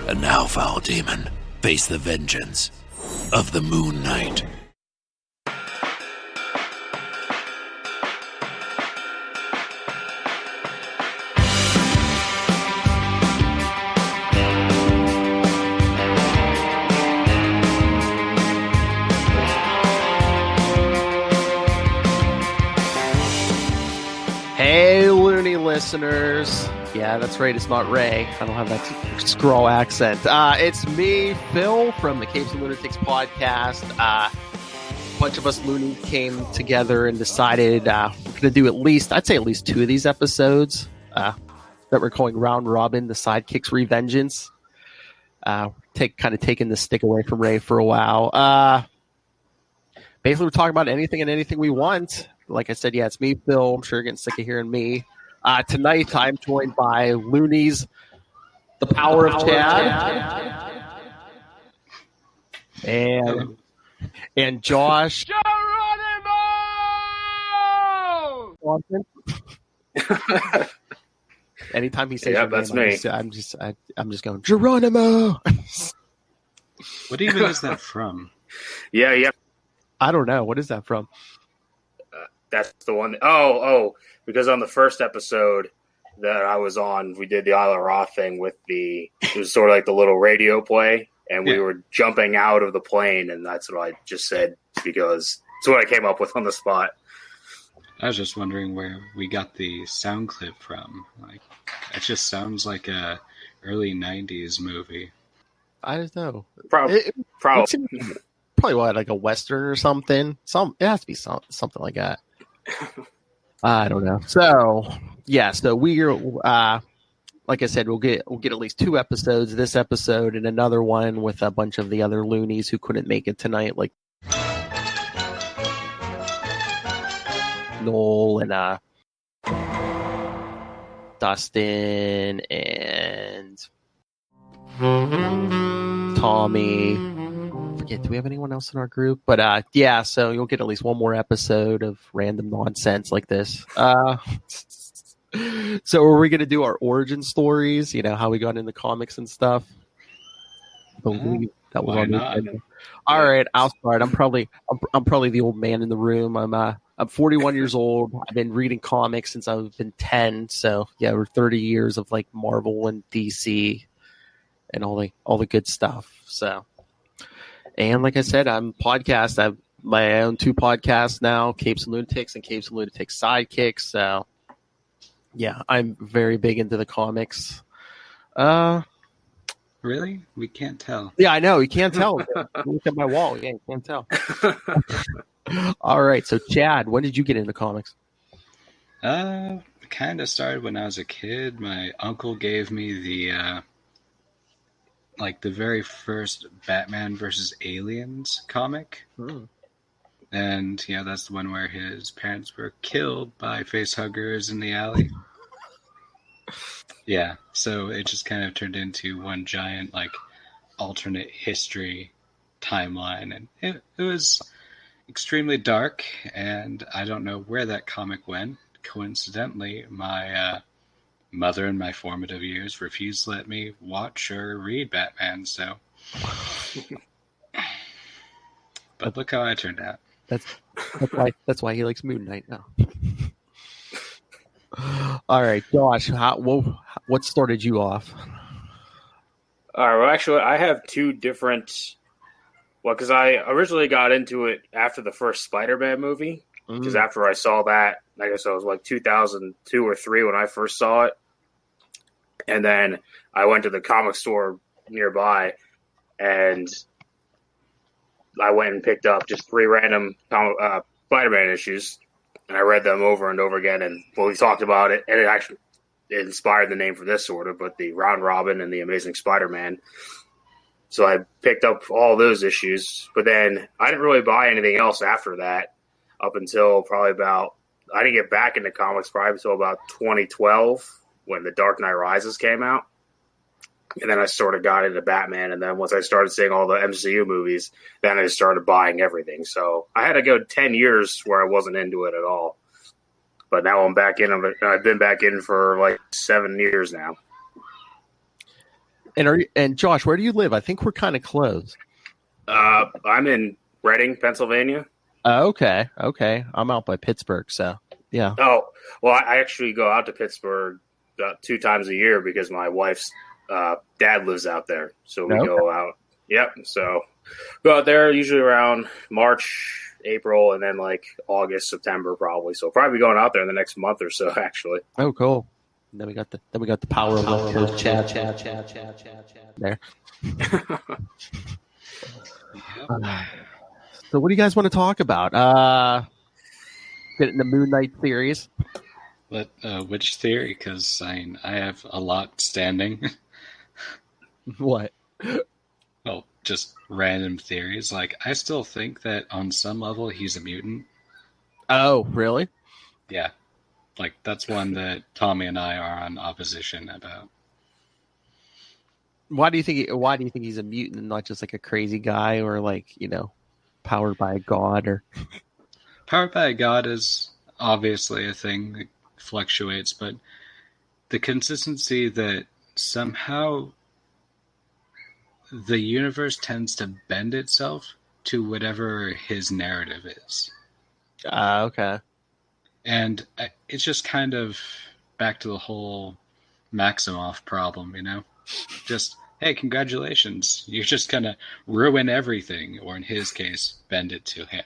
And now, foul demon, face the vengeance of the Moon Knight. Hey, Loony listeners. Yeah, that's right. It's not Ray. I don't have that scrawl accent. It's me, Phil, from the Capes and Lunatics podcast. A bunch of us Loonies came together and decided we're going to do at least 2 of these episodes that we're calling Round Robin, the Sidekicks Revengeance. Taking the stick away from Ray for a while. Basically, we're talking about anything and anything we want. Like I said, yeah, it's me, Phil. I'm sure you're getting sick of hearing me. Tonight, I'm joined by Loonies, the power of Chad, and Josh. Geronimo! Anytime he says, "Yeah, that's me," I'm just going Geronimo. What even is that from? Yeah. I don't know. What is that from? That's the one. Because on the first episode that I was on, we did the Isla Raw thing with it was sort of like the little radio play, and we were jumping out of the plane, and that's what I just said because it's what I came up with on the spot. I was just wondering where we got the sound clip from. Like, it just sounds like a early 90s movie. I don't know. Probably. Probably what, like a Western or something? It has to be something like that. I don't know. So we're like I said, we'll get at least 2 episodes. This episode and another one with a bunch of the other Loonies who couldn't make it tonight, like Knol and Dustin and Tommy. Do we have anyone else in our group? But so you'll get at least one more episode of random nonsense like this. So are we going to do our origin stories? You know, how we got into comics and stuff? I believe that was on the All right, I'll start. I'm probably the old man in the room. I'm 41 years old. I've been reading comics since I've been 10. So yeah, we're 30 years of like Marvel and DC and all the good stuff. So. And like I said, I'm podcast. I have my own 2 podcasts now, Capes and Lunatics and Capes and Lunatics Sidekicks. So, yeah, I'm very big into the comics. Really? We can't tell. Yeah, I know. You can't tell. Look at my wall. Yeah, you can't tell. All right. So, Chad, when did you get into comics? Kind of started when I was a kid. My uncle gave me the very first Batman versus Aliens comic. And, that's the one where his parents were killed by facehuggers in the alley. Yeah, so it just kind of turned into one giant, alternate history timeline. And it was extremely dark, and I don't know where that comic went. Coincidentally, my mother in my formative years refused to let me watch or read Batman, so. But look how I turned out. That's why he likes Moon Knight now. All right, Josh, what started you off? All right, well, actually, I have 2 different. Well, because I originally got into it after the first Spider-Man movie. Because after I saw that, I guess it was like 2002 or 3 when I first saw it. And then I went to the comic store nearby, and I went and picked up just 3 random Spider-Man issues, and I read them over and over again. And we talked about it, and it inspired the name for this sort of, but the Round Robin and the Amazing Spider-Man. So I picked up all those issues, but then I didn't really buy anything else after that. Up until probably I didn't get back into comics probably until about 2012 when The Dark Knight Rises came out. And then I sort of got into Batman. And then once I started seeing all the MCU movies, then I started buying everything. So I had to go 10 years where I wasn't into it at all. But now I'm back in. I've been back in for like 7 years now. And Josh, where do you live? I think we're kind of close. I'm in Reading, Pennsylvania. Okay. I'm out by Pittsburgh, so yeah. Oh, well, I actually go out to Pittsburgh 2 times a year because my wife's dad lives out there. So we go out. Yep. So go out there usually around March, April, and then like August, September probably. So probably going out there in the next month or so, actually. Oh, cool. And then we got the power of West Coast chat there. So what do you guys want to talk about? Get in the Moon Knight theories. Which theory? Because I have a lot standing. What? Well, just random theories. Like, I still think that on some level he's a mutant. Oh, really? Yeah. Like, that's one that Tommy and I are on opposition about. Why do you think he's a mutant and not just like a crazy guy or like, powered by a god or Powered by a god is obviously a thing that fluctuates, but the consistency that somehow the universe tends to bend itself to whatever his narrative is. Okay. And it's just kind of back to the whole Maximoff problem, Just, hey, congratulations. You're just going to ruin everything, or in his case, bend it to him.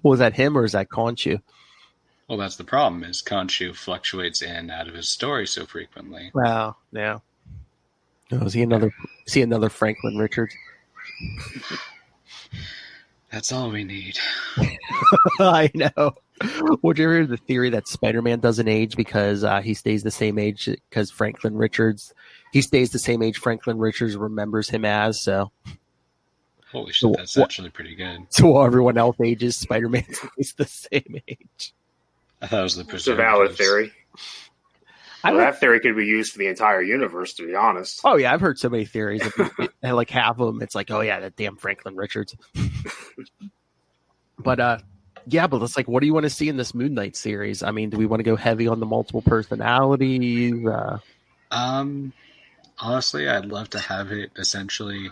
Was that him or is that Khonshu? Well, that's the problem, is Khonshu fluctuates in and out of his story so frequently. Wow, yeah. Oh, is he another Franklin Richards? That's all we need. I know. Would you ever hear the theory that Spider-Man doesn't age because he stays the same age because he stays the same age Franklin Richards remembers him as, so. Holy shit, that's actually pretty good. So while everyone else ages, Spider-Man stays the same age. I thought it was the It's a valid theory. That theory could be used for the entire universe, to be honest. Oh, yeah, I've heard so many theories. And like half of them, it's like, oh, yeah, that damn Franklin Richards. But, yeah, but it's like, what do you want to see in this Moon Knight series? I mean, do we want to go heavy on the multiple personalities? Honestly, I'd love to have it essentially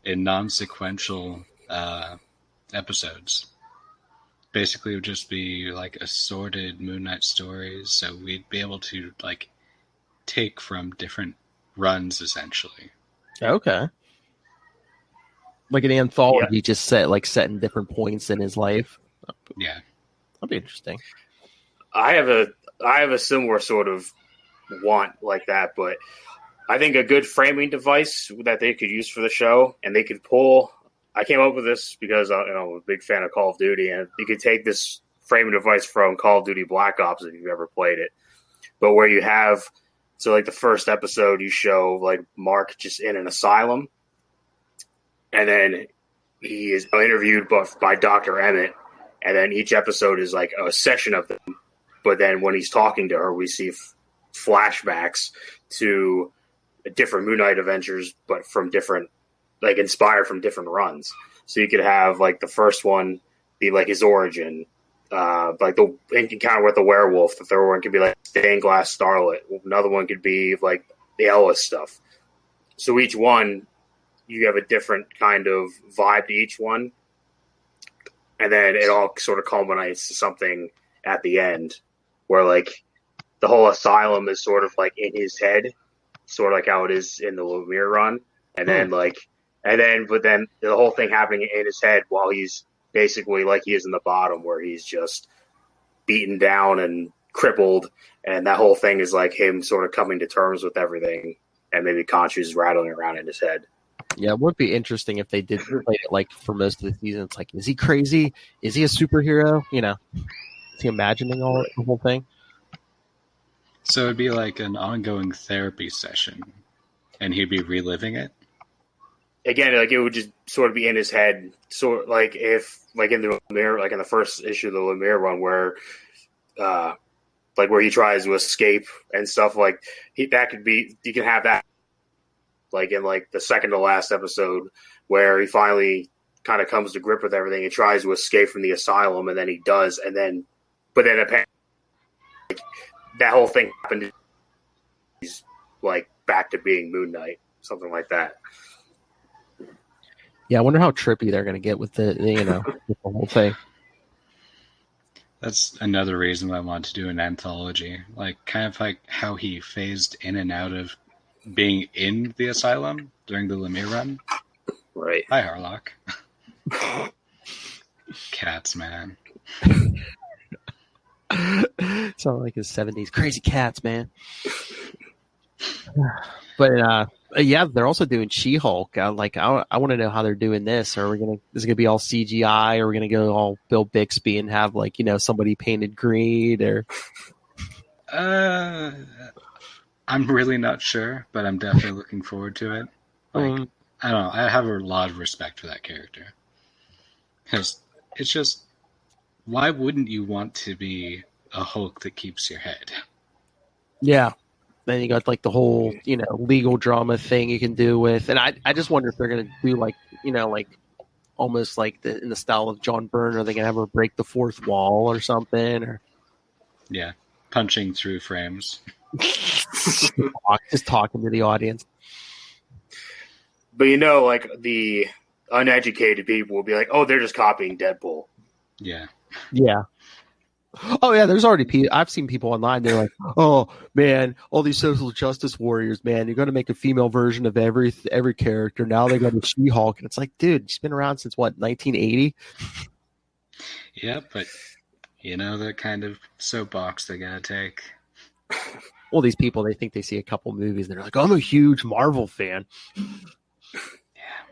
in non-sequential episodes. Basically, it would just be like assorted Moon Knight stories, so we'd be able to like take from different runs, essentially. Okay. Like an anthology, just set in different points in his life. Yeah, that'd be interesting. I have a similar sort of want like that, but I think a good framing device that they could use for the show, and they could pull. I came up with this because I'm a big fan of Call of Duty, and you could take this framing device from Call of Duty Black Ops if you've ever played it, but where you have like the first episode, you show like Mark just in an asylum, and then he is interviewed by Dr. Emmett, and then each episode is like a session of them. But then when he's talking to her, we see flashbacks to different Moon Knight adventures, but from different, like inspired from different runs. So you could have like the first one be like his origin, like the encounter with the werewolf. The third one could be like Stained Glass Starlet. Another one could be like the Ellis stuff. So each one, you have a different kind of vibe to each one. And then it all sort of culminates to something at the end where like the whole asylum is sort of like in his head, sort of like how it is in the Lemire run. And then but then the whole thing happening in his head while he's basically like he is in the bottom where he's just beaten down and crippled. And that whole thing is like him sort of coming to terms with everything. And maybe Khonshu's rattling around in his head. Yeah, it would be interesting if they did play it like for most of the season. It's like, is he crazy? Is he a superhero? Is he imagining the whole thing? So it'd be like an ongoing therapy session, and he'd be reliving it? Again, like it would just sort of be in his head. Sort of like if, like in the Lemire, like in the first issue of the Lemire run, where he tries to escape and stuff, like that could be, you can have that like in like the second to last episode where he finally kind of comes to grip with everything and tries to escape from the asylum, and then he does, but then apparently like, that whole thing happened. He's like back to being Moon Knight, something like that. Yeah, I wonder how trippy they're going to get with the with the whole thing. That's another reason why I want to do an anthology, like kind of like how he phased in and out of being in the asylum during the Lemire run. Right. Hi, Harlock. Cats, man. Sound like his 70s crazy cats, man. But yeah, they're also doing She-Hulk. I want to know how they're doing this. Is it gonna be all CGI? Or are we gonna go all Bill Bixby and have somebody painted green? Or I'm really not sure, but I'm definitely looking forward to it. I don't know. I have a lot of respect for that character because it's just, why wouldn't you want to be a Hulk that keeps your head? Yeah. Then you got the whole, legal drama thing you can do with, and I just wonder if they're gonna do almost in the style of John Byrne. Are they gonna have her break the fourth wall or something? Or yeah, punching through frames, just talking to the audience. But the uneducated people will be like, "Oh, they're just copying Deadpool." Yeah. Yeah. Oh yeah, there's already people. I've seen people online. They're like, "Oh man, all these social justice warriors, man. You're going to make a female version of every character. Now they got a She-Hulk." And it's like, dude, she's been around since what, 1980? Yeah, but the kind of soapbox they gotta take. Well, these people, they think they see a couple movies, and they're like, "I'm a huge Marvel fan." Yeah.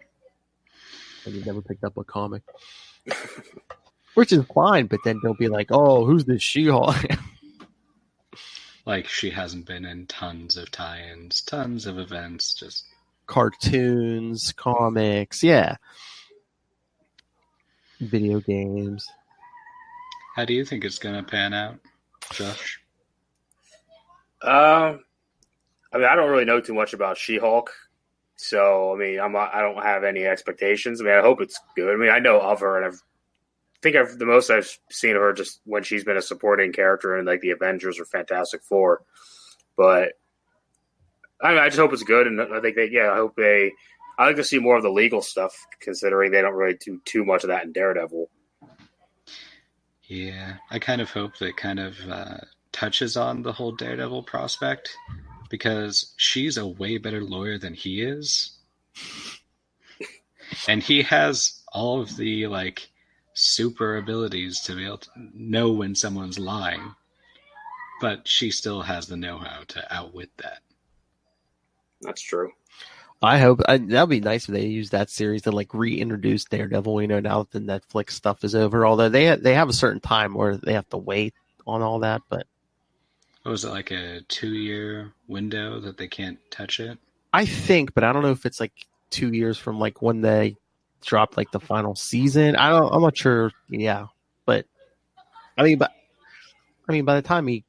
And you've never picked up a comic. Which is fine, but then they'll be like, "Oh, who's this She-Hulk?" Like she hasn't been in tons of tie-ins, tons of events, just cartoons, comics, yeah, video games. How do you think it's gonna pan out, Josh? I don't really know too much about She-Hulk, so I don't have any expectations. I hope it's good. I know of her, and the most I've seen of her just when she's been a supporting character in the Avengers or Fantastic Four. But I just hope it's good, and I think I like to see more of the legal stuff, considering they don't really do too much of that in Daredevil. Yeah, I kind of hope that kind of touches on the whole Daredevil prospect, because she's a way better lawyer than he is. And he has all of the super abilities to be able to know when someone's lying, but she still has the know-how to outwit that. That's true. I hope that'd be nice if they use that series to reintroduce Daredevil. Now that the Netflix stuff is over, although they have a certain time where they have to wait on all that. But was it a 2-year window that they can't touch it? I think, but I don't know if it's 2 years from when they dropped the final season. I'm not sure. Yeah, but by the time we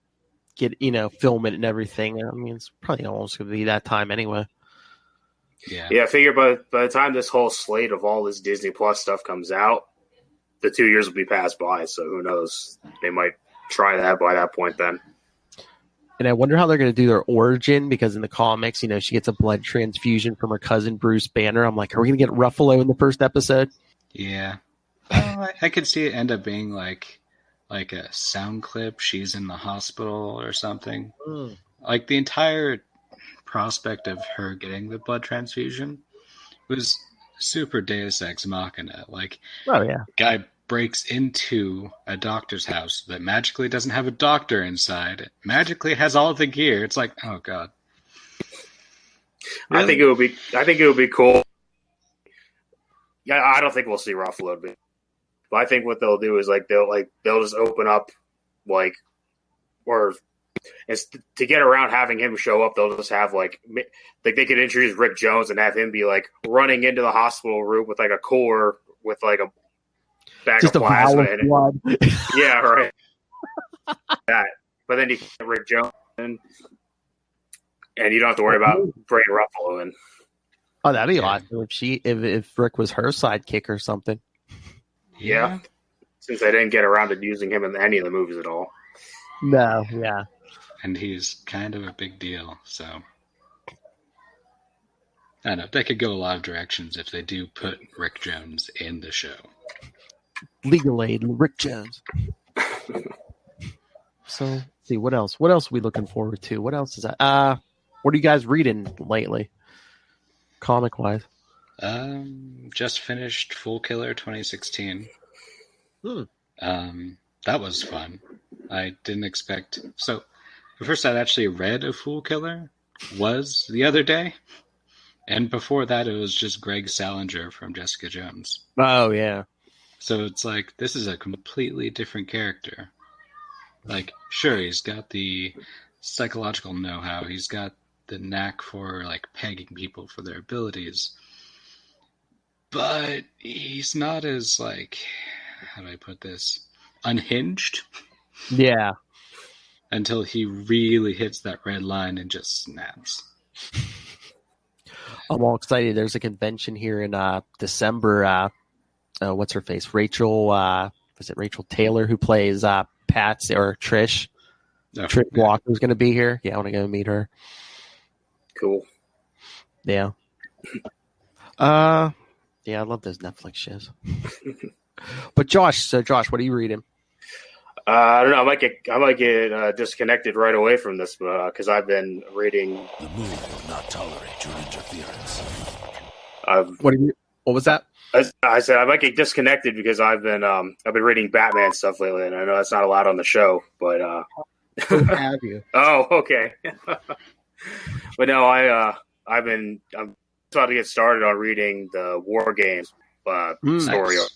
get film it and everything, it's probably almost gonna be that time anyway. Yeah. I figure by the time this whole slate of all this Disney Plus stuff comes out, the 2 years will be passed by. So who knows? They might try that by that point then. And I wonder how they're going to do their origin, because in the comics, she gets a blood transfusion from her cousin Bruce Banner. I'm like, are we going to get Ruffalo in the first episode? Yeah. I could see it end up being like a sound clip. She's in the hospital or something. The entire prospect of her getting the blood transfusion was super Deus Ex Machina. Oh yeah, guy breaks into a doctor's house that magically doesn't have a doctor inside. It magically has all of the gear. It's like, oh god. Really? I think it would be cool. Yeah, I don't think we'll see Ruffalo, but I think what they'll do is they'll just open up or to get around having him show up. They'll just have they could introduce Rick Jones and have him be running into the hospital room with a cooler with a bag just of plasma in it. Blood. Yeah, right. That, but then you get Rick Jones in, and you don't have to worry about bringing Ruffalo in. Oh, that'd be awesome if Rick was her sidekick or something. Yeah, since I didn't get around to using him in any of the movies at all. No, yeah. And he's kind of a big deal, so. I don't know. They could go a lot of directions if they do put Rick Jones in the show. Legal aid, Rick Jones. So, let's see, what else? What else are we looking forward to? What else is that? What are you guys reading lately, comic-wise? Just finished Fool Killer 2016. That was fun. I didn't expect... So, the first I'd actually read a Fool Killer was the other day. And before that, it was just Greg Salinger from Jessica Jones. Oh, yeah. So it's like, this is a completely different character. Like, sure, he's got the psychological know-how. He's got the knack for, like, pegging people for their abilities. But he's not as, like, how do I put this? Unhinged. Yeah. Until he really hits that red line and just snaps. I'm all excited. There's a convention here in December. What's her face? Rachel. Was it Rachel Taylor who plays Pat's or Trish? Oh, Trish yeah. Walker's going to be here. Yeah, I want to go meet her. Cool. Yeah. Yeah, I love those Netflix shows. But Josh, what are you reading? I don't know. I might get disconnected right away from this because I've been reading. The moon will not tolerate your interference. What was that? I said I might get disconnected because I've been reading Batman stuff lately, and I know that's not allowed on the show, but Who have you? Oh, okay. But no, I'm about to get started on reading the War Games story arc.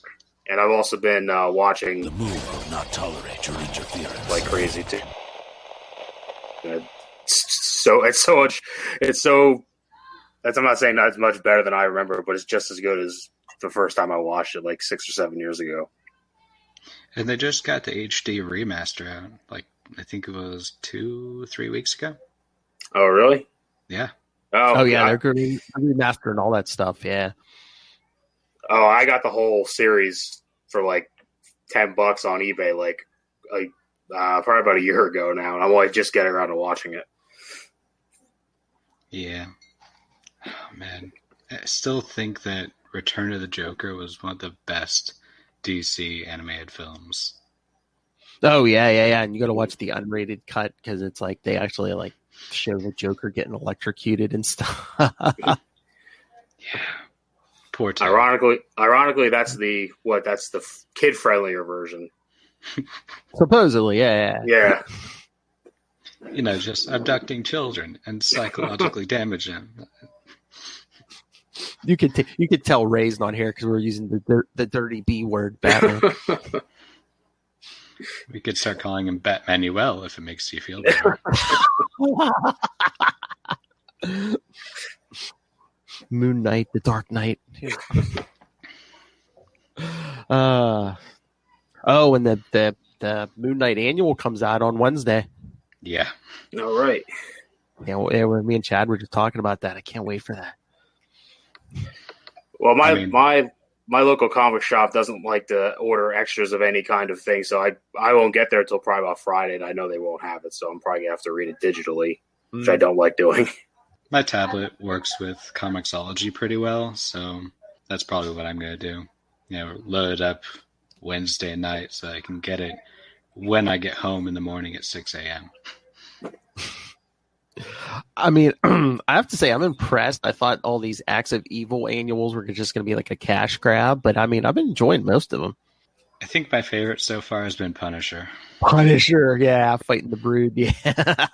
And I've also been watching. The moon will not tolerate your interference. Like crazy too. I'm not saying that's much better than I remember, but it's just as good as the first time I watched it, like 6 or 7 years ago. And they just got the HD remaster out, like I think it was 2-3 weeks ago. Oh, really? Yeah. Oh yeah, they're going to remaster and all that stuff. Yeah. Oh, I got the whole series for like $10 on eBay, probably about a year ago now, and I'm only just getting around to watching it. Yeah. Oh, man. I still think that Return of the Joker was one of the best DC animated films. Oh yeah, and you got to watch the unrated cut because it's like they actually like show the Joker getting electrocuted and stuff. Yeah. Poor Tate. Ironically, that's the kid friendlier version. Supposedly, yeah. You know, just abducting children and psychologically damaging them. You could tell Ray's not here because we're using the dirty B word, Batman. We could start calling him Batmanuel if it makes you feel better. Moon Knight, the Dark Knight. And the Moon Knight annual comes out on Wednesday. Yeah. All right. Yeah, when me and Chad were just talking about that. I can't wait for that. Well, my local comic shop doesn't like to order extras of any kind of thing, so I won't get there until probably about Friday, and I know they won't have it, so I'm probably going to have to read it digitally, which I don't like doing. My tablet works with Comixology pretty well, so that's probably what I'm going to do. You know, load it up Wednesday night so I can get it when I get home in the morning at 6 a.m. I mean, I have to say I'm impressed. I thought all these Acts of Evil annuals were just going to be like a cash grab, but I mean, I've been enjoying most of them. I think my favorite so far has been Punisher. Punisher, yeah, fighting the Brood, yeah.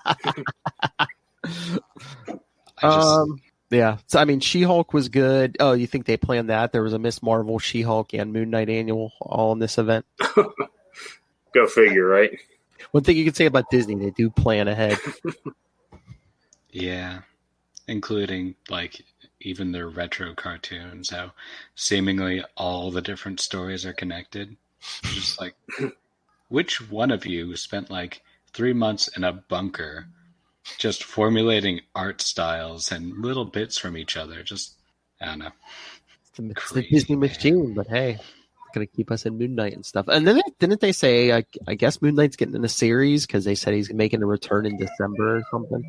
Yeah. So I mean, She-Hulk was good. Oh, you think they planned that? There was a Miss Marvel, She-Hulk, and Moon Knight annual all in this event. Go figure, right? One thing you can say about Disney, they do plan ahead. Yeah, including like even their retro cartoons, how seemingly all the different stories are connected. Just like, which one of you spent like 3 months in a bunker just formulating art styles and little bits from each other? Just, I don't know. It's the Disney machine, but hey, it's going to keep us in Moon Knight and stuff. And then didn't they say, I guess Moon Knight's getting in a series because they said he's making a return in December or something?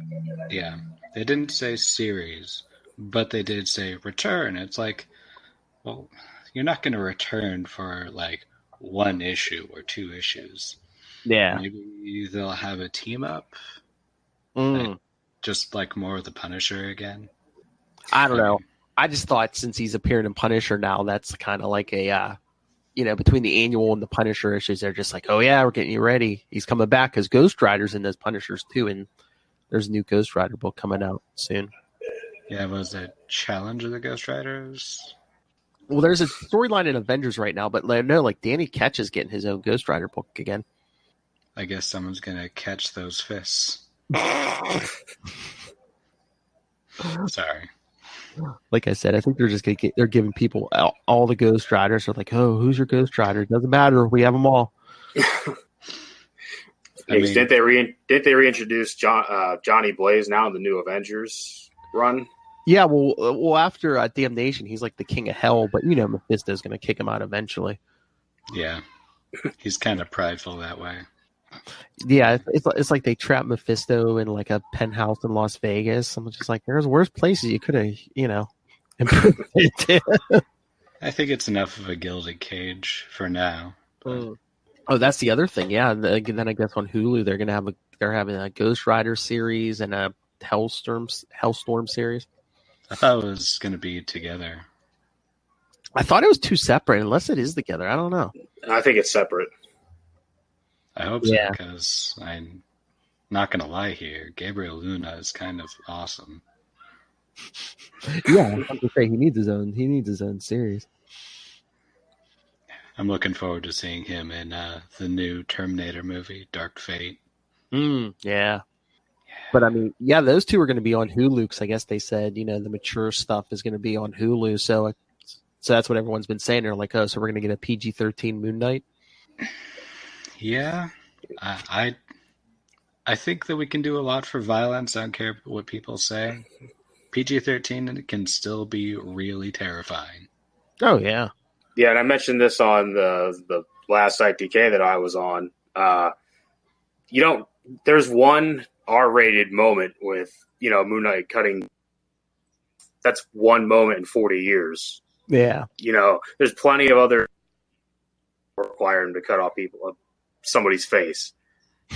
Yeah, they didn't say series, but they did say return. It's like, well, you're not going to return for like one issue or 2 issues. Yeah. Maybe they'll have a team up. Just like more of the Punisher again. I don't know. I just thought since he's appearing in Punisher now, that's kind of like a, between the annual and the Punisher issues, they're just like, oh yeah, we're getting you ready. He's coming back because Ghost Rider's in those Punishers too, and there's a new Ghost Rider book coming out soon. Yeah, was it Challenge of the Ghost Riders? Well, there's a storyline in Avengers right now, but no, like Danny Ketch is getting his own Ghost Rider book again. I guess someone's gonna catch those fists. Sorry. Like I said, I think they're just they're giving people all the Ghost Riders. They're like, oh, who's your Ghost Rider? It doesn't matter. We have them all. Didn't they reintroduce Johnny Blaze now in the new Avengers run? Yeah, well, after Damnation, he's like the king of hell, but Mephisto's going to kick him out eventually. Yeah, he's kind of prideful that way. Yeah, it's like they trapped Mephisto in like a penthouse in Las Vegas. I'm just like, there's worse places you could have, improved it. I think it's enough of a gilded cage for now. Oh, that's the other thing. Yeah, then I guess on Hulu they're having a Ghost Rider series and a Hellstorm series. I thought it was going to be together. I thought it was 2 separate, unless it is together. I don't know. I think it's separate. I hope so, because I'm not going to lie here. Gabriel Luna is kind of awesome. Yeah, I'm to say he needs his own series. I'm looking forward to seeing him in the new Terminator movie, Dark Fate. Yeah. But I mean, yeah, those 2 are going to be on Hulu because I guess they said, the mature stuff is going to be on Hulu. So that's what everyone's been saying. They're like, oh, so we're going to get a PG-13 Moon Knight. Yeah, I think that we can do a lot for violence. I don't care what people say. PG-13 can still be really terrifying. Oh yeah, yeah. And I mentioned this on the last SIDEKICKS that I was on. There's one R-rated moment with Moon Knight cutting. That's one moment in 40 years. Yeah, there's plenty of other require him to cut off somebody's face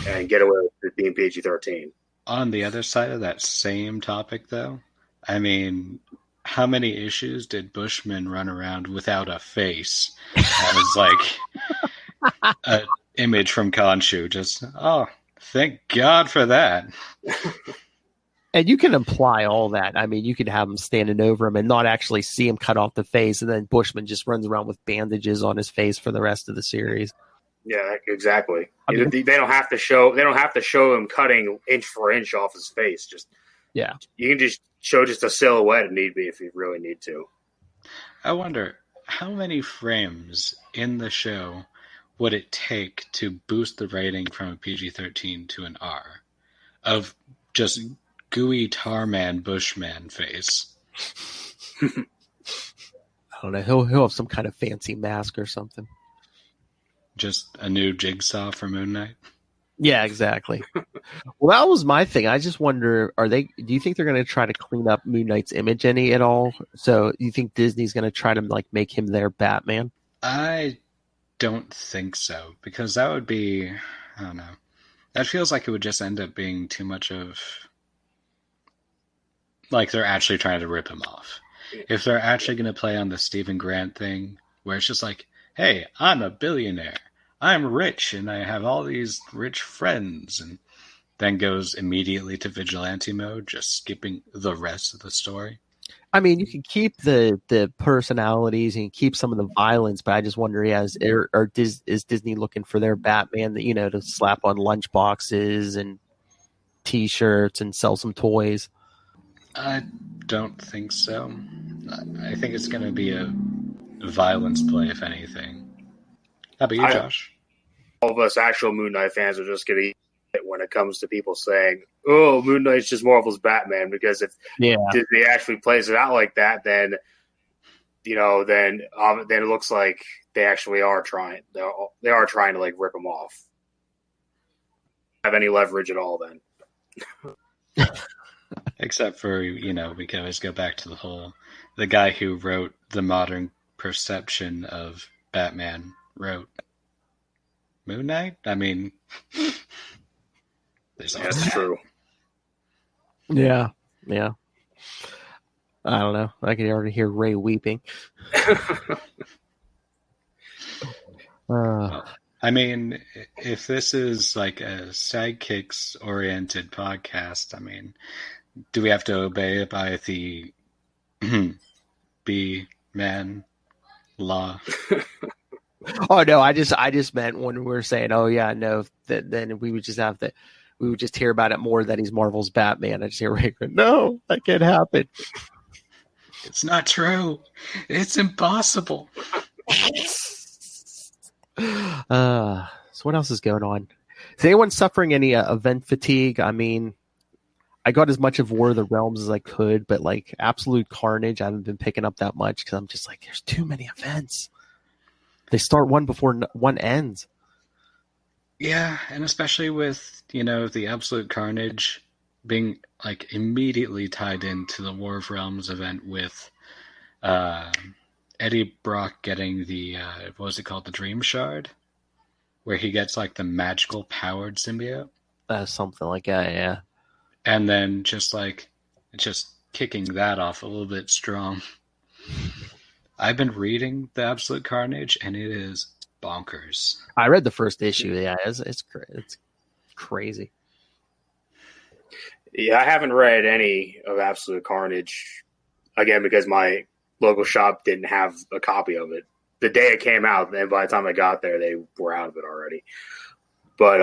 and get away with it being PG-13. On the other side of that same topic, though, I mean, how many issues did Bushman run around without a face? That was like an image from Khonshu. Just, thank God for that. And you can imply all that. I mean, you could have him standing over him and not actually see him cut off the face, and then Bushman just runs around with bandages on his face for the rest of the series. Yeah, exactly. I mean, they don't have to show him cutting inch for inch off his face. You can just show just a silhouette if need be, if you really need to. I wonder how many frames in the show would it take to boost the rating from a PG-13 to an R of just gooey Tarman Bushman face. I don't know. He'll have some kind of fancy mask or something. Just a new jigsaw for Moon Knight. Yeah, exactly. Well, that was my thing. I just wonder, do you think they're going to try to clean up Moon Knight's image any at all? So do you think Disney's going to try to like make him their Batman? I don't think so, because that would be, I don't know. That feels like it would just end up being too much of, like they're actually trying to rip him off. If they're actually going to play on the Stephen Grant thing, where it's just like, hey, I'm a billionaire. I'm rich, and I have all these rich friends, and then goes immediately to vigilante mode, just skipping the rest of the story. I mean, you can keep the personalities and keep some of the violence, but I just wonder, is Disney looking for their Batman that, to slap on lunch boxes and T-shirts and sell some toys? I don't think so. I think it's going to be a violence play, if anything. How about you, Josh? All of us actual Moon Knight fans are just going to eat it when it comes to people saying, "Oh, Moon Knight's just Marvel's Batman." Because if Disney actually plays it out like that, then then it looks like they actually are trying. They are trying to like rip him off. Have any leverage at all? Then Except for, we can always go back to the guy who wrote the modern perception of Batman wrote Moon Knight? I mean, that's true. Yeah. I don't know. I can already hear Ray weeping. I mean, if this is like a sidekicks oriented podcast, I mean, do we have to obey by the B-man law? Oh no, I just meant when we were saying, oh yeah, no, then we would just hear about it more that he's Marvel's Batman. I just hear Ray going, no, that can't happen. It's not true. It's impossible. So what else is going on? Is anyone suffering any event fatigue? I mean, I got as much of War of the Realms as I could, but like Absolute Carnage, I haven't been picking up that much because I'm just like, there's too many events. They start one before one ends. Yeah, and especially with, the Absolute Carnage being like immediately tied into the War of Realms event with Eddie Brock getting the, what was it called? The Dream Shard? Where he gets like the magical powered symbiote? Something like that, yeah. And then just kicking that off a little bit strong. I've been reading the Absolute Carnage, and it is bonkers. I read the first issue. Yeah, it's crazy. Yeah, I haven't read any of Absolute Carnage, again, because my local shop didn't have a copy of it. The day it came out, and by the time I got there, they were out of it already. But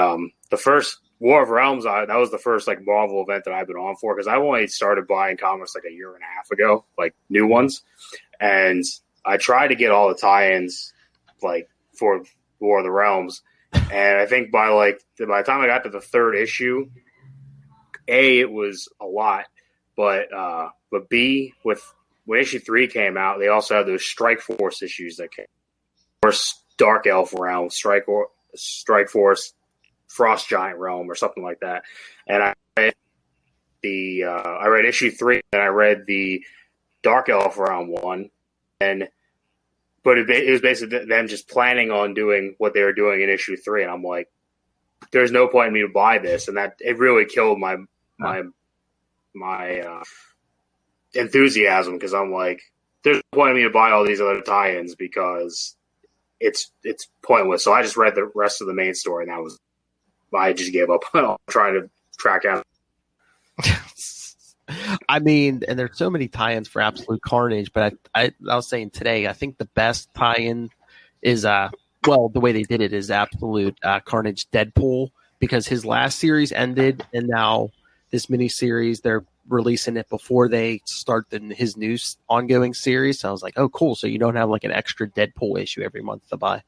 the first War of Realms, that was the first like Marvel event that I've been on for, because I only started buying comics like a year and a half ago, like new ones. And I tried to get all the tie-ins like for War of the Realms. And I think by the time I got to the third issue, A, it was a lot, but B, when issue 3 came out, they also had those Strike Force issues that came. Or Dark Elf Realm, Strike Force, Frost Giant Realm, or something like that. And I read issue 3, and I read the Dark Elf Realm one, but it was basically them just planning on doing what they were doing in issue 3, and I'm like, there's no point in me to buy this, and that it really killed my enthusiasm, because I'm like, there's no point in me to buy all these other tie-ins because it's pointless. So I just read the rest of the main story, and I just gave up on trying to track out. I mean, and there's so many tie-ins for Absolute Carnage, but I was saying today, I think the best tie-in is the way they did it is Absolute Carnage Deadpool, because his last series ended, and now this miniseries, they're releasing it before they start his new ongoing series. So I was like, oh, cool. So you don't have like an extra Deadpool issue every month to buy.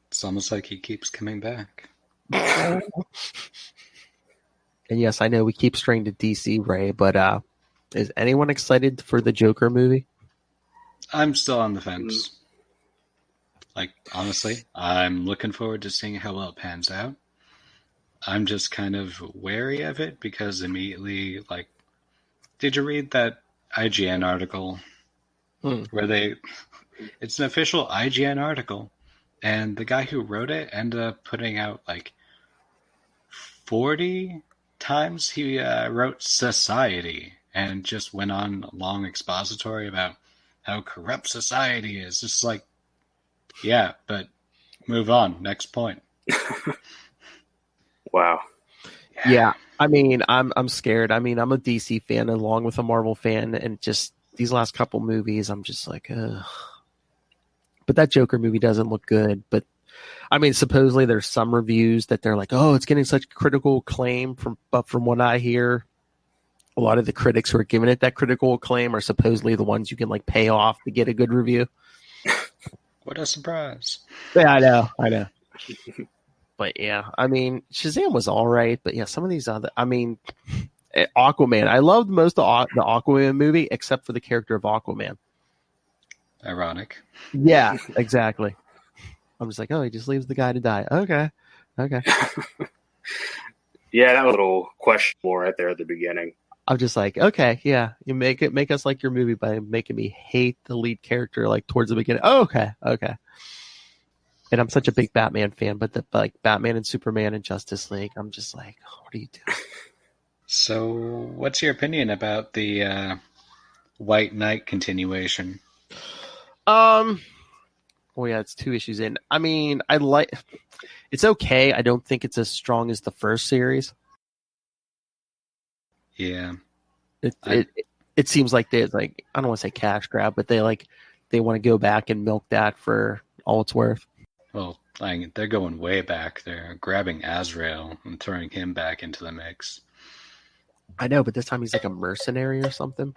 It's almost like he keeps coming back. And yes, I know we keep straying to DC, Ray, but is anyone excited for the Joker movie? I'm still on the fence. Like, honestly, I'm looking forward to seeing how well it pans out. I'm just kind of wary of it because immediately, like, did you read that IGN article where it's an official IGN article, and the guy who wrote it ended up putting out like 40 times he wrote society and just went on a long expository about how corrupt society is. Just like, yeah, but move on. Next point. Wow. Yeah, I mean, I'm scared. I mean, I'm a DC fan along with a Marvel fan, and just these last couple movies, I'm just like, ugh. But that Joker movie doesn't look good. But I mean, supposedly there's some reviews that they're like, oh, it's getting such critical acclaim. But from what I hear, a lot of the critics who are giving it that critical acclaim are supposedly the ones you can like pay off to get a good review. What a surprise! Yeah, I know. But yeah, I mean, Shazam was all right, but yeah, some of these other, I mean, Aquaman. I loved most of the Aquaman movie except for the character of Aquaman. Ironic. Yeah, exactly. I'm just like, oh, he just leaves the guy to die. Okay. Yeah, that was a little questionable right there at the beginning. I'm just like, okay, yeah, you make us like your movie by making me hate the lead character like towards the beginning. Oh, okay. And I'm such a big Batman fan, but like Batman and Superman and Justice League, I'm just like, oh, what are you doing? So, what's your opinion about the White Knight continuation? Well, yeah, it's 2 issues in. I mean, it's okay. I don't think it's as strong as the first series. Yeah. It seems like I don't want to say cash grab, but they want to go back and milk that for all it's worth. Well, they're going way back. They're grabbing Azrael and throwing him back into the mix. I know, but this time he's like a mercenary or something.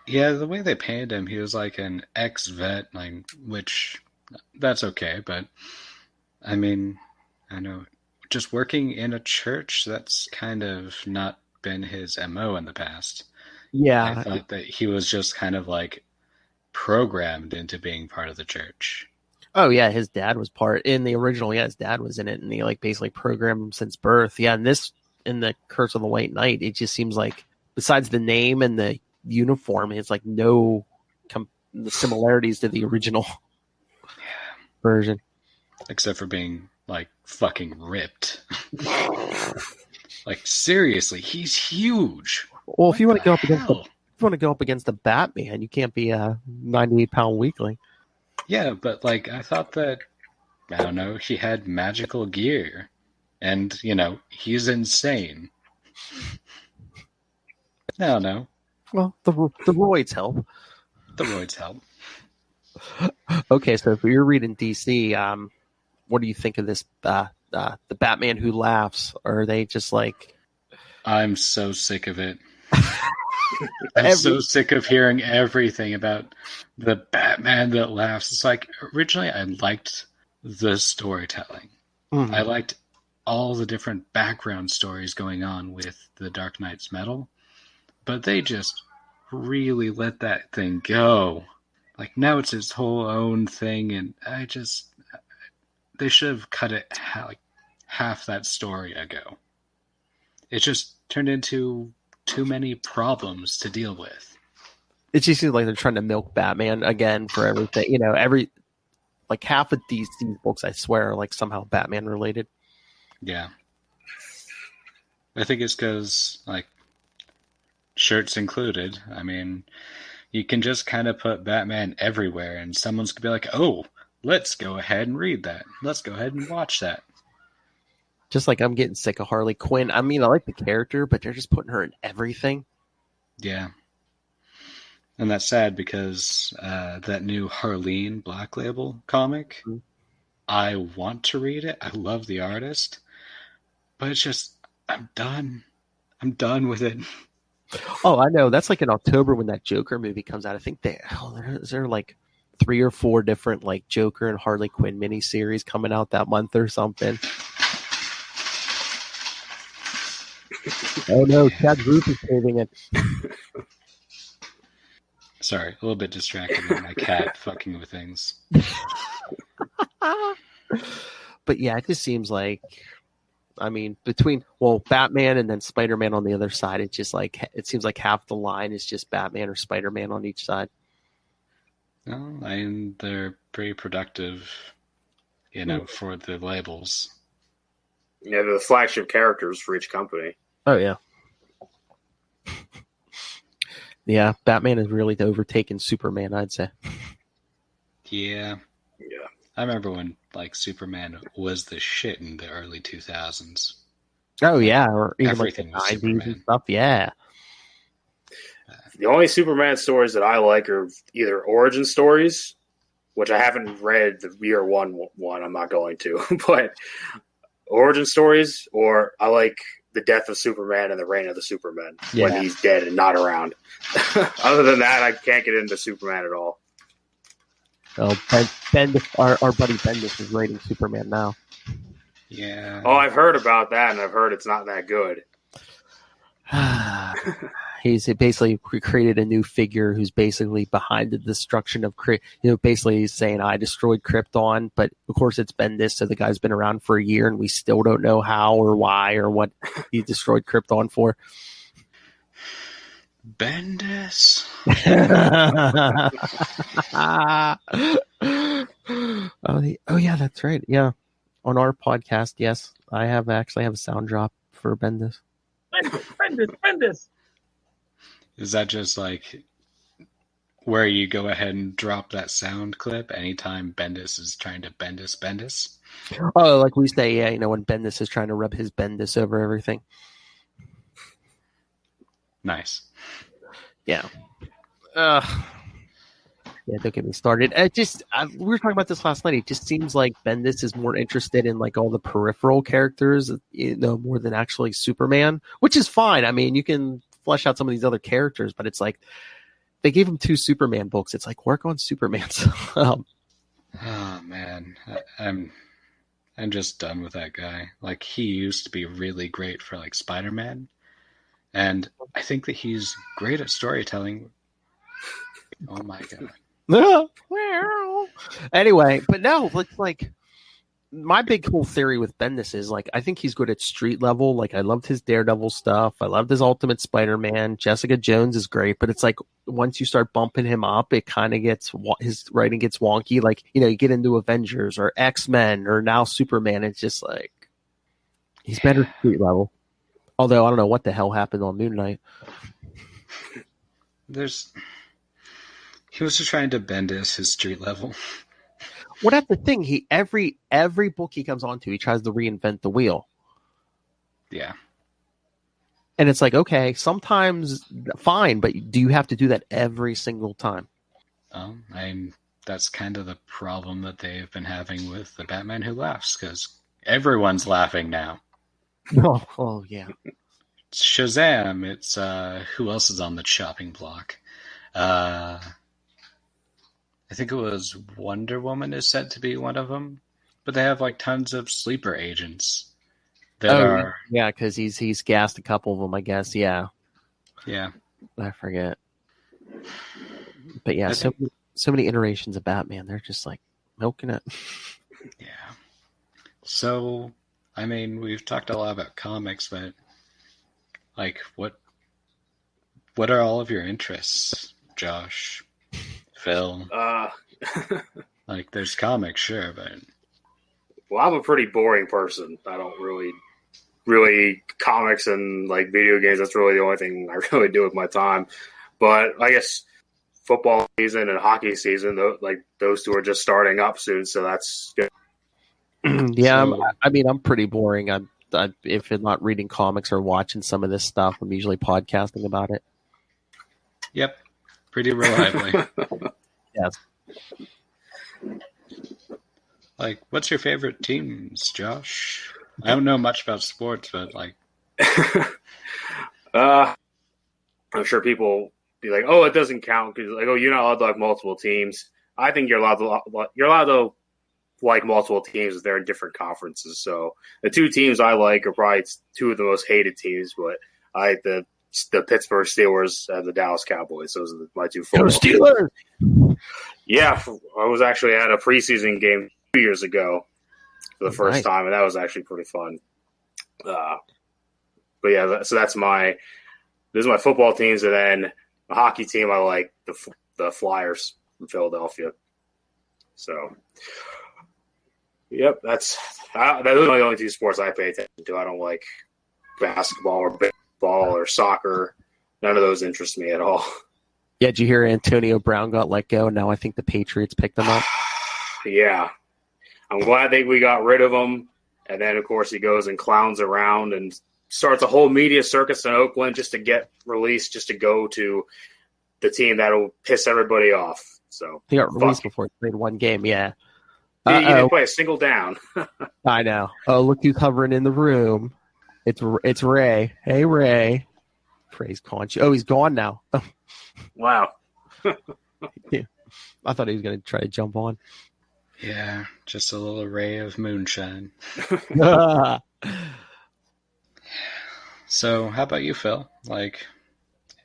Yeah, the way they painted him, he was like an ex-vet, which that's okay, but I mean, I know just working in a church, that's kind of not been his MO in the past. Yeah. I thought that he was just kind of like programmed into being part of the church. Oh yeah, his dad was part in the original. Yeah, his dad was in it, and he like basically programmed him since birth. Yeah, and in the Curse of the White Knight, it just seems like besides the name and the uniform, it's like no the similarities to the original version, except for being like fucking ripped. Like seriously, he's huge. Well, if you want to go up against the Batman, you can't be a 98-pound weakling. Yeah, but like I thought that, I don't know, he had magical gear, and he's insane. I don't know. Well, the roids help. The roids help. Okay, so if you're reading DC, what do you think of this? The Batman Who Laughs? Or are they just like? I'm so sick of it. I'm so sick of hearing everything about the Batman that laughs. It's like, originally I liked the storytelling. Mm-hmm. I liked all the different background stories going on with the Dark Knight's Metal, but they just really let that thing go. Like, now it's his whole own thing, and they should have cut it half that story ago. It just turned into too many problems to deal with. It just seems like they're trying to milk Batman again for everything. Like half of these books, I swear, are like somehow Batman related. Yeah. I think it's because, like, shirts included. I mean, you can just kind of put Batman everywhere, and someone's going to be like, oh, let's go ahead and read that. Let's go ahead and watch that. Just like I'm getting sick of Harley Quinn. I mean, I like the character, but they're just putting her in everything. Yeah. And that's sad because that new Harleen Black Label comic, mm-hmm. I want to read it. I love the artist. But it's just, I'm done. I'm done with it. Oh, I know. That's like in October when that Joker movie comes out. I think is there like 3 or 4 different like Joker and Harley Quinn miniseries coming out that month or something. Oh no, Chad Roof is saving it. Sorry, a little bit distracted by my cat fucking with things. But yeah, it just seems like, I mean, between Batman and then Spider-Man on the other side, it's just like it seems like half the line is just Batman or Spider-Man on each side. No, I mean, they're pretty productive, for the labels. Yeah, they're the flagship characters for each company. Oh, yeah. Yeah, Batman has really overtaken Superman, I'd say. Yeah. Yeah. I remember when, like, Superman was the shit in the early 2000s. Oh, yeah, or even everything like the 90s Superman. and stuff, yeah. The only Superman stories that I like are either origin stories, which I haven't read the year one, I'm not going to, but origin stories, or I like the death of Superman and the reign of the Superman when he's dead and not around. Other than that, I can't get into Superman at all. Oh, our buddy Bendis is writing Superman now. Yeah. Oh, I've heard about that, and I've heard it's not that good. He's basically created a new figure who's basically behind the destruction of basically he's saying I destroyed Krypton, but of course it's Bendis, so the guy's been around for a year and we still don't know how or why or what he destroyed Krypton for. Bendis. Oh yeah, that's right. Yeah, on our podcast, yes, I actually have a sound drop for Bendis. Bendis. Is that just like where you go ahead and drop that sound clip anytime Bendis is trying to Bendis? Oh, like we say, yeah, when Bendis is trying to rub his Bendis over everything. Nice. Yeah. Yeah, don't get me started. We were talking about this last night. It just seems like Bendis is more interested in like all the peripheral characters, more than actually Superman, which is fine. I mean, you can flesh out some of these other characters, but it's like they gave him 2 Superman books. It's like work on Superman's. Oh man, I'm just done with that guy. Like he used to be really great for like Spider-Man, and I think that he's great at storytelling. Oh my god. Anyway, but no, it's like my big whole theory with Bendis is like I think he's good at street level. Like I loved his Daredevil stuff. I loved his Ultimate Spider-Man. Jessica Jones is great, but it's like once you start bumping him up, it kind of his writing gets wonky. Like you get into Avengers or X-Men or now Superman. It's just like he's better street level. Although I don't know what the hell happened on Moon Knight. He was just trying to Bendis his street level. Well, that's the thing. Every book he comes onto, he tries to reinvent the wheel. Yeah. And it's like, okay, sometimes fine, but do you have to do that every single time? That's kind of the problem that they've been having with the Batman Who Laughs, because everyone's laughing now. Oh yeah. It's Shazam. It's who else is on the chopping block? I think it was Wonder Woman is said to be one of them, but they have like tons of sleeper agents that are. Yeah, because he's gassed a couple of them, I guess. Yeah. Yeah. I forget. But yeah, so many iterations of Batman. They're just like milking it. Yeah. So, I mean, we've talked a lot about comics, but like, what are all of your interests, Josh? Phil? Like, there's comics, sure, but... Well, I'm a pretty boring person. I don't really comics and, like, video games, that's really the only thing I really do with my time. But I guess football season and hockey season, those 2 are just starting up soon, so that's good. Yeah, so, I'm pretty boring. If I'm not reading comics or watching some of this stuff, I'm usually podcasting about it. Yep. Pretty reliably. Yes. Like, what's your favorite teams, Josh? I don't know much about sports, but like... I'm sure people be like, "Oh, it doesn't count," because like, "Oh, you're not allowed to like multiple teams." I think you're allowed to like multiple teams if they're in different conferences. So the 2 teams I like are probably 2 of the most hated teams, but I like the Pittsburgh Steelers and the Dallas Cowboys. Those are my 2 football Steelers. Yeah, I was actually at a preseason game 2 years ago for the first time, and that was actually pretty fun. But yeah, so this is my football teams, and then a hockey team I like the Flyers from Philadelphia. So, yep, those are the only 2 sports I pay attention to. I don't like basketball or baseball or soccer. None of those interest me at all. Yeah, did you hear Antonio Brown got let go? Now I think the Patriots picked him up. Yeah. I'm glad that we got rid of him. And then, of course, he goes and clowns around and starts a whole media circus in Oakland just to get released, just to go to the team that'll piss everybody off. So he got released before he played 1 game, yeah. He didn't play a single down. I know. Oh, look who's hovering in the room. It's Ray. Hey, Ray. Praise Khonshu. Oh, he's gone now. Wow. Yeah. I thought he was going to try to jump on. Yeah, just a little ray of moonshine. So, how about you, Phil? Like,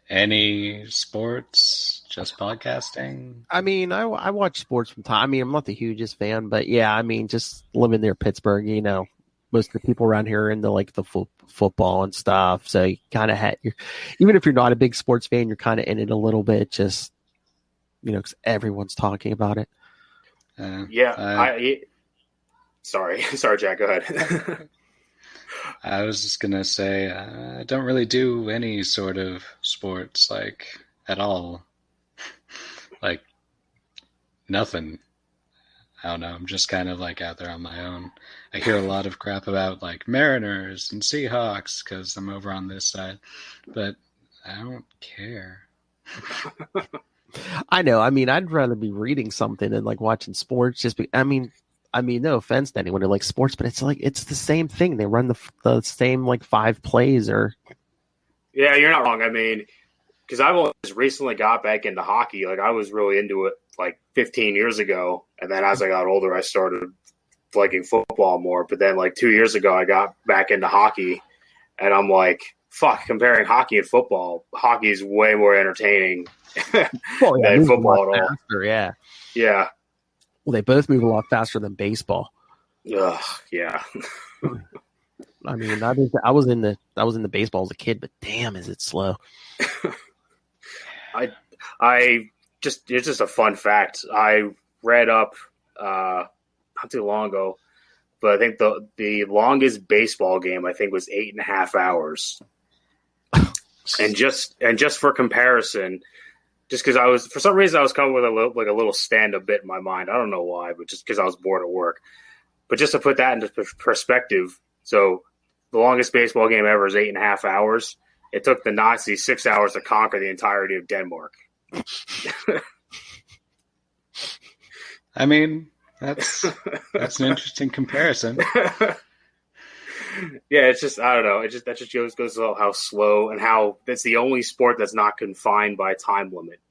any sports? Just podcasting? I mean, I watch sports from time. I mean, I'm not the hugest fan, but yeah, I mean, just living near Pittsburgh, most of the people around here are into like the football and stuff. So you kind of even if you're not a big sports fan, you're kind of in it a little bit, just because everyone's talking about it. Sorry, Jack. Go ahead. I was just gonna say I don't really do any sort of sports like at all, like nothing. I don't know. I'm just kind of like out there on my own. I hear a lot of crap about like Mariners and Seahawks because I'm over on this side, but I don't care. I know. I mean, I'd rather be reading something than like watching sports. I mean, no offense to anyone who likes sports, but it's the same thing. They run the same like 5 plays or. Yeah, you're not wrong. I mean, because I've just recently got back into hockey. Like I was really into it like 15 years ago, and then as I got older, I started liking football more. But then like 2 years ago, I got back into hockey, and I'm like, fuck, comparing hockey and football, hockey is way more entertaining than football at all. Faster, yeah. Yeah. Well, they both move a lot faster than baseball. Ugh, yeah. I mean, I was in the baseball as a kid, but damn, is it slow. It's just a fun fact. I read up not too long ago, but I think the longest baseball game I think was 8.5 hours. and just for comparison, just because for some reason I was coming with a little stand-up bit in my mind. I don't know why, but just because I was bored at work. But just to put that into perspective, so the longest baseball game ever is 8.5 hours. It took the Nazis 6 hours to conquer the entirety of Denmark. I mean, that's an interesting comparison. Yeah, it's just, I don't know. That just goes to how slow and how that's the only sport that's not confined by time limit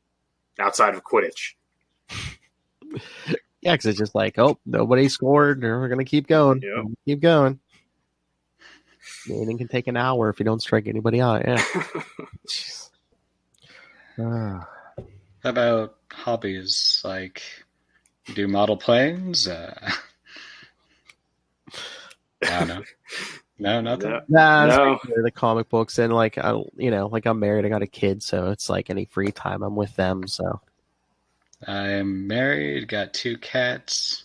outside of Quidditch. Yeah, because it's just like, oh, nobody scored. We're going to keep going. Yep. Keep going. Meaning can take an hour if you don't strike anybody out. Yeah. How about hobbies? Like, do model planes? I don't know. No, nothing. No. The comic books and like I'm married. I got a kid, so it's like any free time I'm with them. So I'm married. Got 2 cats.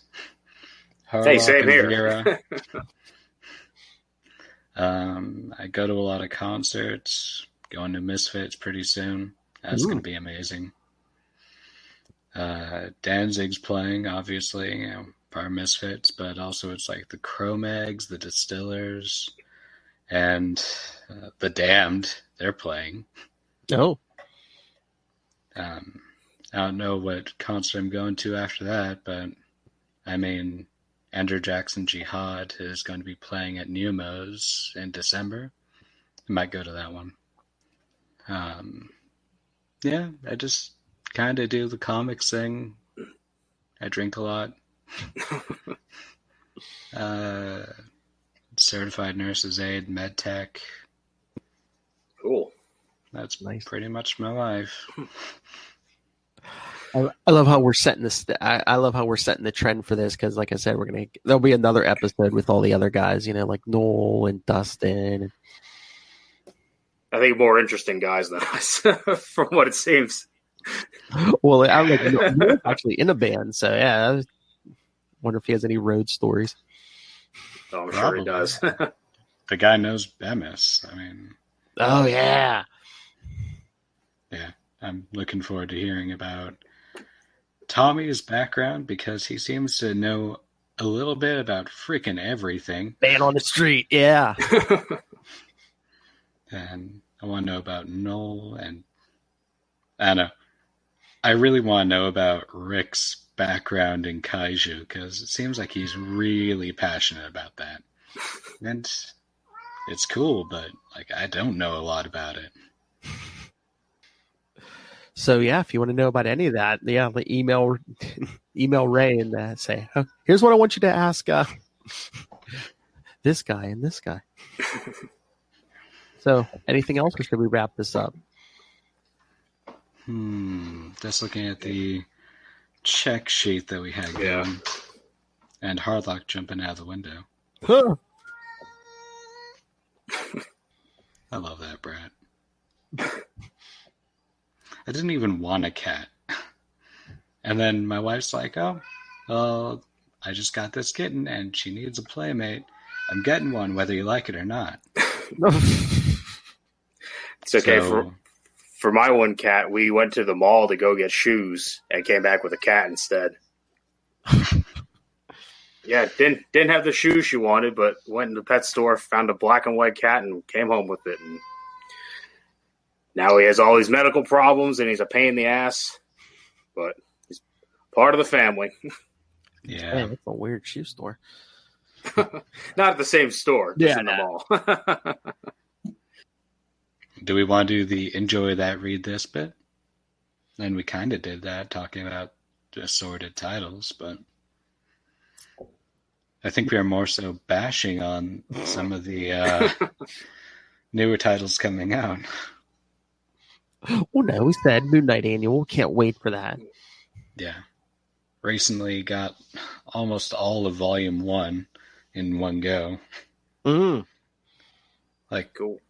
Hey, same here. I go to a lot of concerts. Going to Misfits pretty soon. That's going to be amazing. Danzig's playing, obviously. For our Misfits, but also it's like the Cro-Mags, the Distillers, and the Damned. They're playing. Oh. I don't know what concert I'm going to after that, but I mean, Andrew Jackson Jihad is going to be playing at Neumos in December. I might go to that one. Yeah, I just kind of do the comics thing. I drink a lot. Certified nurse's aide, med tech. Cool. That's nice. Pretty much my life. I love how we're setting this. I love how we're setting the trend for this because, like I said, there'll be another episode with all the other guys. Like Knol and Dustin. I think more interesting guys than us, from what it seems. Well, I'm like actually in a band, so yeah. Wonder if he has any road stories. Oh, I'm sure he does. The guy knows Bemis. I mean. Oh, yeah. Yeah, I'm looking forward to hearing about Tommy's background because he seems to know a little bit about freaking everything. Man on the street, yeah. And I want to know about Knol and I don't know. I really want to know about Rick's background in kaiju because it seems like he's really passionate about that, and it's cool. But like, I don't know a lot about it. So yeah, if you want to know about any of that, yeah, email Ray and say, oh, here's what I want you to ask this guy and this guy. So, anything else, or should we wrap this up? Just looking at the check sheet that we had going. And Hardlock jumping out of the window. Huh. I love that, Brad. I didn't even want a cat. And then my wife's like, oh, well, I just got this kitten and she needs a playmate. I'm getting one whether you like it or not. It's okay. For my one cat, we went to the mall to go get shoes and came back with a cat instead. Yeah, didn't have the shoes she wanted, but went in the pet store, found a black and white cat, and came home with it. And now he has all these medical problems, and he's a pain in the ass, but he's part of the family. Yeah, man, that's a weird shoe store. Not at the same store, just in the mall. Do we want to do the enjoy that, read this bit? And we kind of did that, talking about assorted titles, but I think we are more so bashing on some of the newer titles coming out. Well, no, we said Moon Knight Annual. Can't wait for that. Yeah. Recently got almost all of Volume 1 in one go. Like, cool.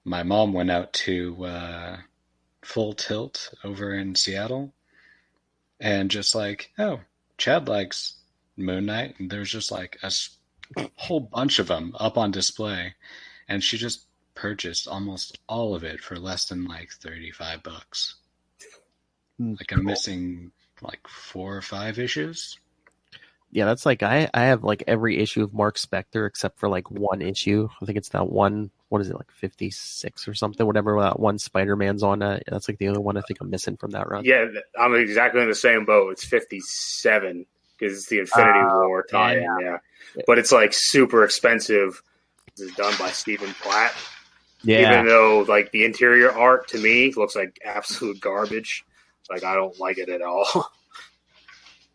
My mom went out to Full Tilt over in Seattle and just like, oh, Chad likes Moon Knight. And there's just like a whole bunch of them up on display. And she just purchased almost all of it for less than like $35. Like I'm missing like 4 or 5 issues. Yeah, that's like I have like every issue of Mark Spector except for like one issue. I think it's that one. What is it, like 56 or something? Whatever that one Spider-Man's on. That's like the only one I think I'm missing from that run. Yeah, I'm exactly in the same boat. It's 57 because it's the Infinity War tie-in. Yeah, but it's like super expensive. It's done by Stephen Platt. Yeah, even though like the interior art to me looks like absolute garbage. Like I don't like it at all.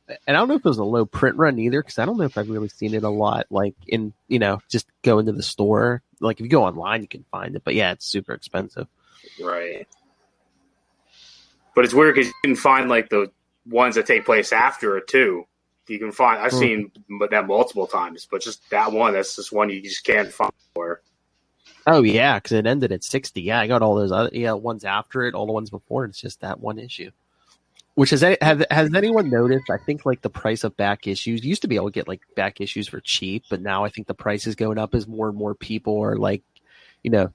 And I don't know if it was a low print run either, because I don't know if I've really seen it a lot. Like in, just go into the store. Like if you go online, you can find it. But yeah, it's super expensive. Right. But it's weird because you can find like the ones that take place after it too. You can find. I've seen that multiple times, but just that one. That's just one you just can't find anywhere. Oh yeah, because it ended at 60. Yeah, I got all those other ones after it, all the ones before. It's just that one issue. Which has anyone noticed? I think like the price of back issues, you used to be able to get like back issues for cheap, but now I think the price is going up as more and more people are like,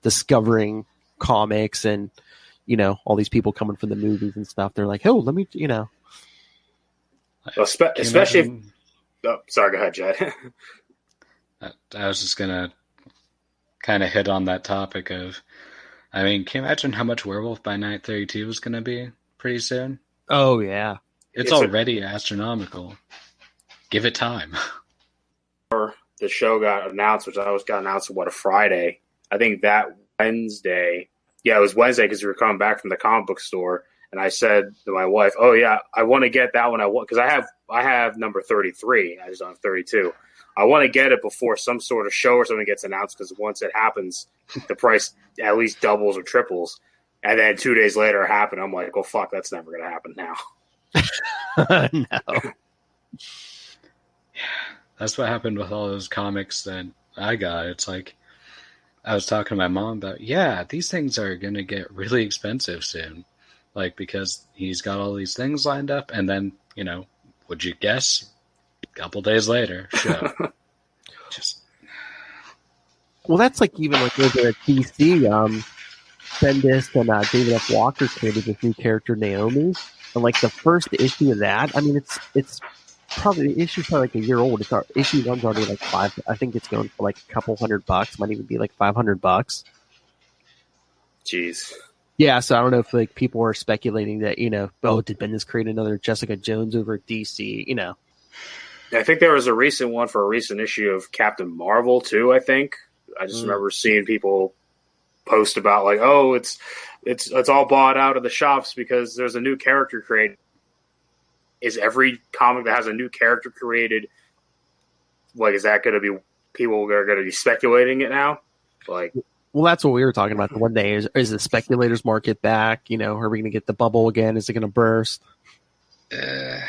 discovering comics and, all these people coming from the movies and stuff. They're like, oh, let me, Well, especially sorry, go ahead, Jed. I was just going to kind of hit on that topic of, can you imagine how much Werewolf by Night 32 is going to be pretty soon? Oh, yeah. It's already astronomical. Give it time. The show got announced, which got announced on a Friday. I think that Wednesday. Yeah, it was Wednesday because we were coming back from the comic book store. And I said to my wife, oh, yeah, I want to get that one. Because I have number 33. I just don't have 32. I want to get it before some sort of show or something gets announced because once it happens, the price at least doubles or triples. And then 2 days later it happened. I'm like, oh, fuck, that's never going to happen now. No. Yeah, that's what happened with all those comics that I got. It's like I was talking to my mom about, these things are going to get really expensive soon. Like, because he's got all these things lined up. And then, would you guess? A couple days later, show. Well, that's like even like over at DC, Bendis and David F. Walker created this new character, Naomi. And like the first issue of that, it's probably the issue's probably like a year old. Issue 1's already like $5. I think it's going for like a couple $100. Might even be like $500. Jeez. Yeah, so I don't know if like people are speculating that did Bendis create another Jessica Jones over at DC? I think there was a recent one for a recent issue of Captain Marvel too. I think I just remember seeing people post about like, oh, it's all bought out of the shops because there's a new character created. Is every comic that has a new character created, like, is that going to be people are going to be speculating it now? Like, well, that's what we were talking about the one day. Is the speculators market back? Are we going to get the bubble again? Is it going to burst? I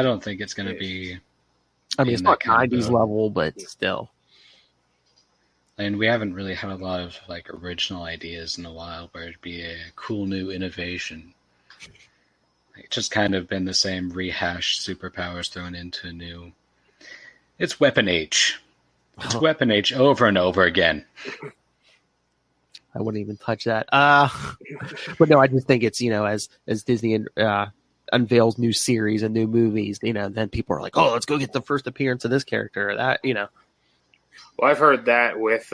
don't think it's going to be. It's not 90s level, but still. And we haven't really had a lot of like original ideas in a while where it'd be a cool new innovation. It's just kind of been the same rehashed superpowers thrown into a new. It's Weapon H. It's Weapon H over and over again. I wouldn't even touch that. But no, I just think it's, as Disney unveils new series and new movies, then people are like, oh, let's go get the first appearance of this character or that, Well, I've heard that with,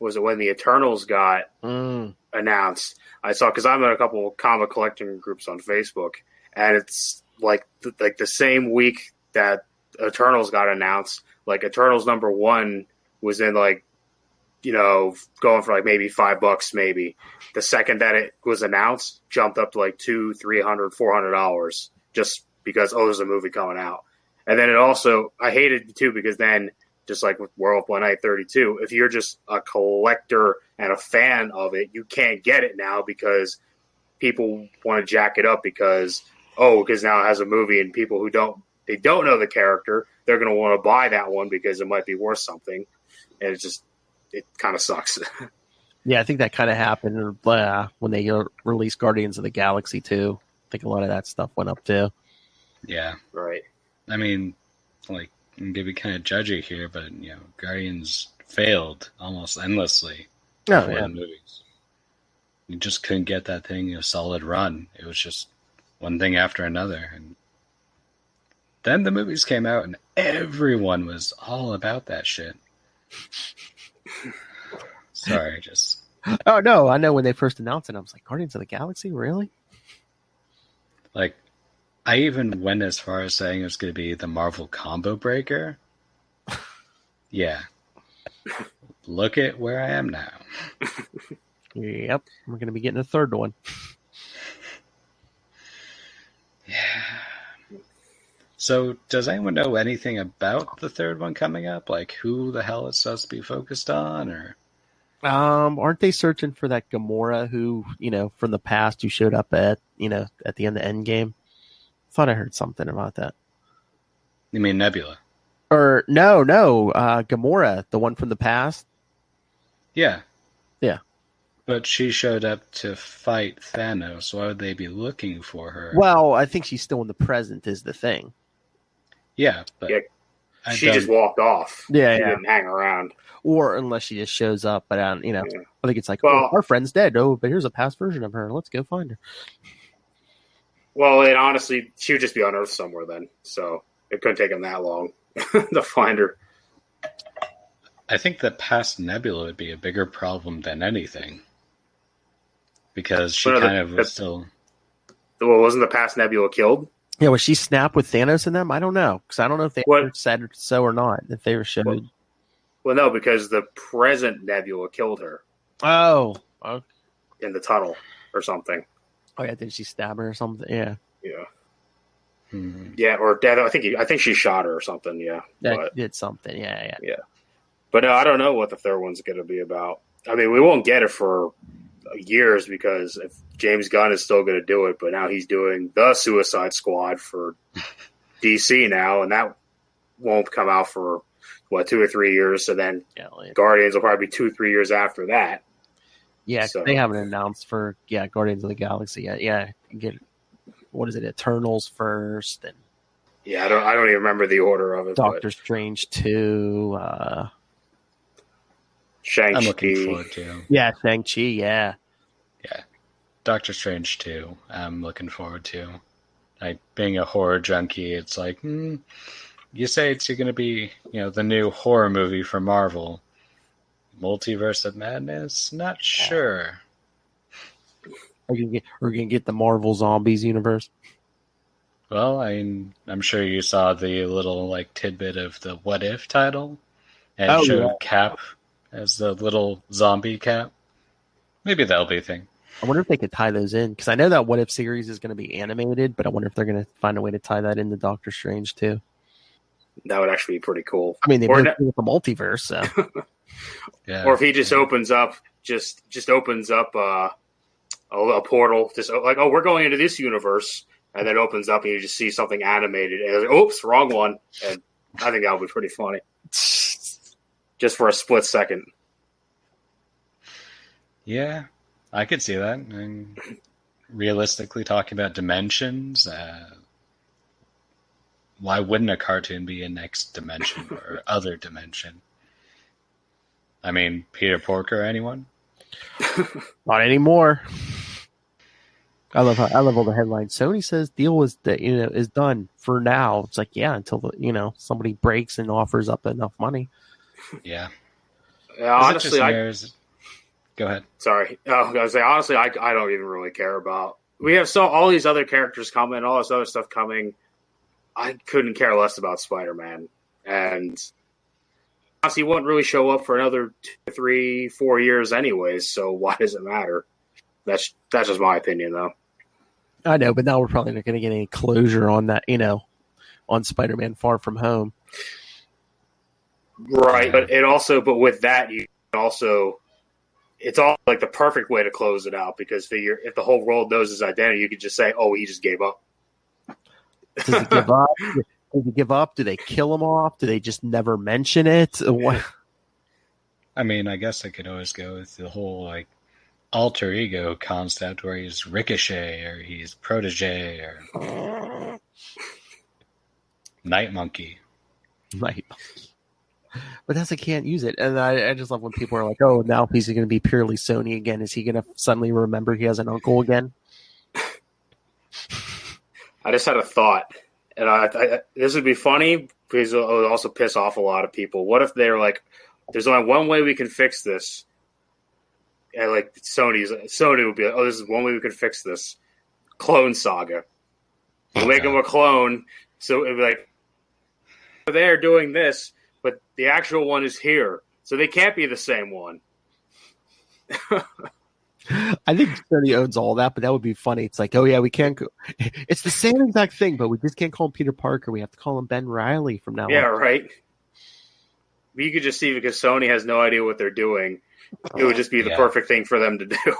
was it when the Eternals got announced? I saw, because I'm in a couple of comic collecting groups on Facebook, and it's like the same week that Eternals got announced, like Eternals #1 was in like, going for like maybe $5 maybe. The second that it was announced, jumped up to like $200, $300, $400 just because, there's a movie coming out. And then it also, I hated it too, because then just like with Werewolf by Night 32, if you're just a collector and a fan of it, you can't get it now because people want to jack it up because now it has a movie, and people who don't know the character, they're going to want to buy that one because it might be worth something. And it kind of sucks. Yeah, I think that kind of happened when they released Guardians of the Galaxy too. I think a lot of that stuff went up too. Yeah. Right. I mean, like, I'm going to be kind of judgy here, but, Guardians failed almost endlessly before the movies. You just couldn't get that thing a solid run. It was just one thing after another. And then the movies came out, and everyone was all about that shit. Sorry, just... Oh, no, I know when they first announced it, I was like, Guardians of the Galaxy? Really? Like, I even went as far as saying it was going to be the Marvel Combo Breaker. Yeah. Look at where I am now. Yep. We're going to be getting a third one. Yeah. So, does anyone know anything about the third one coming up? Like, who the hell it's supposed to be focused on? Or aren't they searching for that Gamora who, from the past, who showed up at the end of Endgame? Thought I heard something about that. You mean Nebula? Or no, Gamora, the one from the past. Yeah. Yeah. But she showed up to fight Thanos. Why would they be looking for her? Well, I think she's still in the present is the thing. Yeah, but she just walked off. Yeah, she didn't hang around. Or unless she just shows up, but I think it's like, our friend's dead. Oh, but here's a past version of her. Let's go find her. Well, and honestly, she would just be on Earth somewhere then, so it couldn't take him that long to find her. I think that past Nebula would be a bigger problem than anything, because she was still. Well, wasn't the past Nebula killed? Yeah, was she snapped with Thanos in them? I don't know, because I don't know if they said so or not. If they were showed. Well, no, because the present Nebula killed her. Oh, okay. In the tunnel or something. Oh yeah, did she stab her or something? Yeah. Yeah. Hmm. Yeah, or I think she shot her or something. Yeah. That did something. Yeah. But no, I don't know what the third one's going to be about. I mean, we won't get it for years because if James Gunn is still going to do it, but now he's doing the Suicide Squad for DC now, and that won't come out for 2 or 3 years. So then Guardians will probably be 2-3 years after that. Yeah, so they haven't announced for Guardians of the Galaxy yet. Yeah, get Eternals first, and I don't even remember the order of it. Doctor Strange 2, Shang-Chi. I'm looking forward to. Yeah, Shang-Chi. Yeah. Doctor Strange 2. I'm looking forward to. Like, being a horror junkie, it's like, you say it's going to be, the new horror movie for Marvel. Multiverse of Madness? Not sure. We're gonna get the Marvel Zombies universe. Well, I'm sure you saw the little tidbit of the What If title, and showed Cap as the little zombie Cap. Maybe that'll be a thing. I wonder if they could tie those in, because I know that What If series is going to be animated, but I wonder if they're going to find a way to tie that into Doctor Strange too. That would actually be pretty cool. I mean, they both with the multiverse, so. Yeah. Or if he just opens up a portal, just like, we're going into this universe, and then opens up and you just see something animated, and like, oops, wrong one. And I think that would be pretty funny, just for a split second. Yeah, I could see that. I mean, realistically, talking about dimensions, why wouldn't a cartoon be a next dimension or other dimension? I mean, Peter Porker, anyone? Not anymore. I love all the headlines. Sony says deal is done for now. It's like, yeah, until somebody breaks and offers up enough money. Yeah. Honestly, go ahead. Sorry, I was gonna say honestly, I don't even really care about. We have all these other characters coming, all this other stuff coming. I couldn't care less about Spider-Man, and honestly, he won't really show up for another 2, 3, 4 years anyways. So why does it matter? That's just my opinion, though. I know, but now we're probably not going to get any closure on that, on Spider-Man Far From Home. Right, but with that, it's all like the perfect way to close it out because if the whole world knows his identity, you could just say, "Oh, he just gave up." Does he give up? Does he give up? Do they kill him off? Do they just never mention it? What? I mean, I guess I could always go with the whole like alter ego concept where he's Ricochet or he's Protege or Night Monkey. Night Monkey. But that's I can't use it. And I just love when people are like, oh, now he's going to be purely Sony again. Is he going to suddenly remember he has an uncle again? I just had a thought. And this would be funny because it would also piss off a lot of people. What if they're like, there's only one way we can fix this? And like Sony would be like, oh, this is one way we can fix this. Clone Saga. We'll make him a clone. So it'd be like, they're doing this, but the actual one is here. So they can't be the same one. I think Sony owns all that, but that would be funny. It's like, oh yeah, we can't go. It's the same exact thing, but we just can't call him Peter Parker. We have to call him Ben Reilly from now on. Yeah, right. But you could just see because Sony has no idea what they're doing. It would just be the perfect thing for them to do.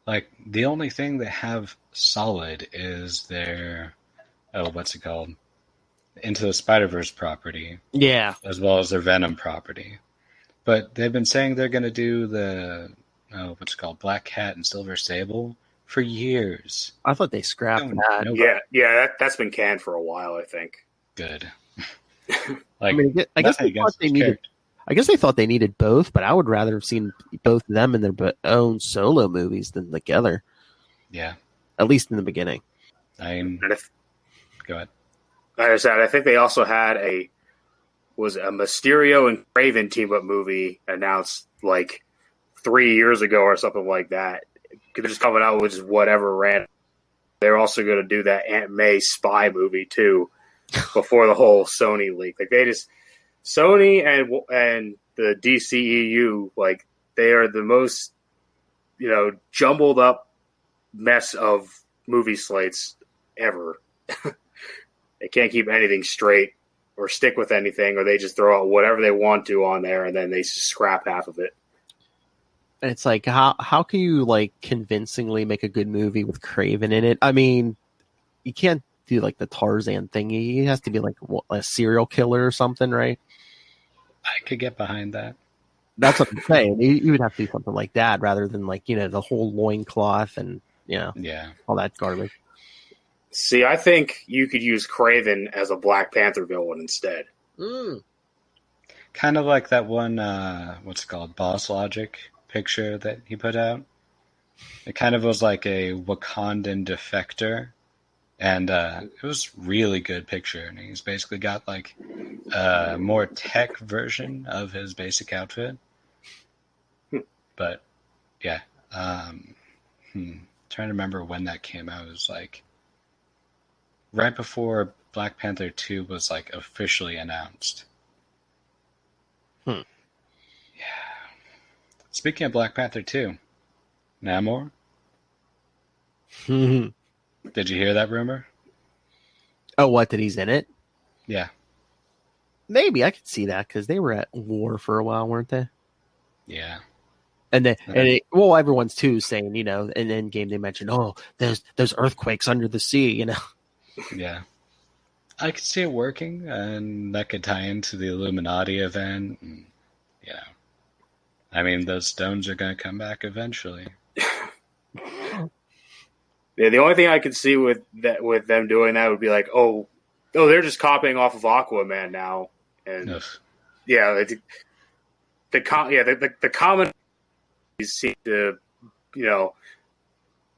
Like, the only thing they have solid is their, what's it called? Into the Spider-Verse property. Yeah. As well as their Venom property. But they've been saying they're going to do the, what's it called? Black Cat and Silver Sable for years. I thought they scrapped that. Yeah, that's been canned for a while, I think. Good. Like, I guess they thought they needed. I guess they thought they needed both, but I would rather have seen both of them in their own solo movies than together. Yeah. At least in the beginning. Go ahead. Like I said, I think they also had a Mysterio and Craven team-up movie announced like 3 years ago or something like that. They're just coming out with just whatever random. They're also going to do that Aunt May spy movie too before the whole Sony leak. Like Sony and the DCEU, like they are the most, jumbled up mess of movie slates ever. They can't keep anything straight or stick with anything, or they just throw out whatever they want to on there and then they scrap half of it. And it's like, how can you like convincingly make a good movie with Craven in it? I mean, you can't do like the Tarzan thing. He has to be like a serial killer or something, right? I could get behind that. That's what I'm saying. You would have to do something like that rather than like, the whole loincloth and, all that garbage. See, I think you could use Craven as a Black Panther villain instead. Kind of like that one, what's it called, Boss Logic picture that he put out. It kind of was like a Wakandan defector. And it was really good picture. And he's basically got like a more tech version of his basic outfit. But yeah, trying to remember when that came out. It was like right before Black Panther 2 was like officially announced. Yeah. Speaking of Black Panther 2, Namor? Did you hear that rumor? Oh, what? That he's in it? Yeah. Maybe I could see that because they were at war for a while, weren't they? Yeah. And everyone's too saying, in Endgame they mentioned, oh, there's earthquakes under the sea, Yeah. I could see it working, and that could tie into the Illuminati event. And, I mean, those stones are going to come back eventually. Yeah, the only thing I could see with them doing that would be like, oh, they're just copying off of Aquaman now, and Ugh. yeah, the common seem to,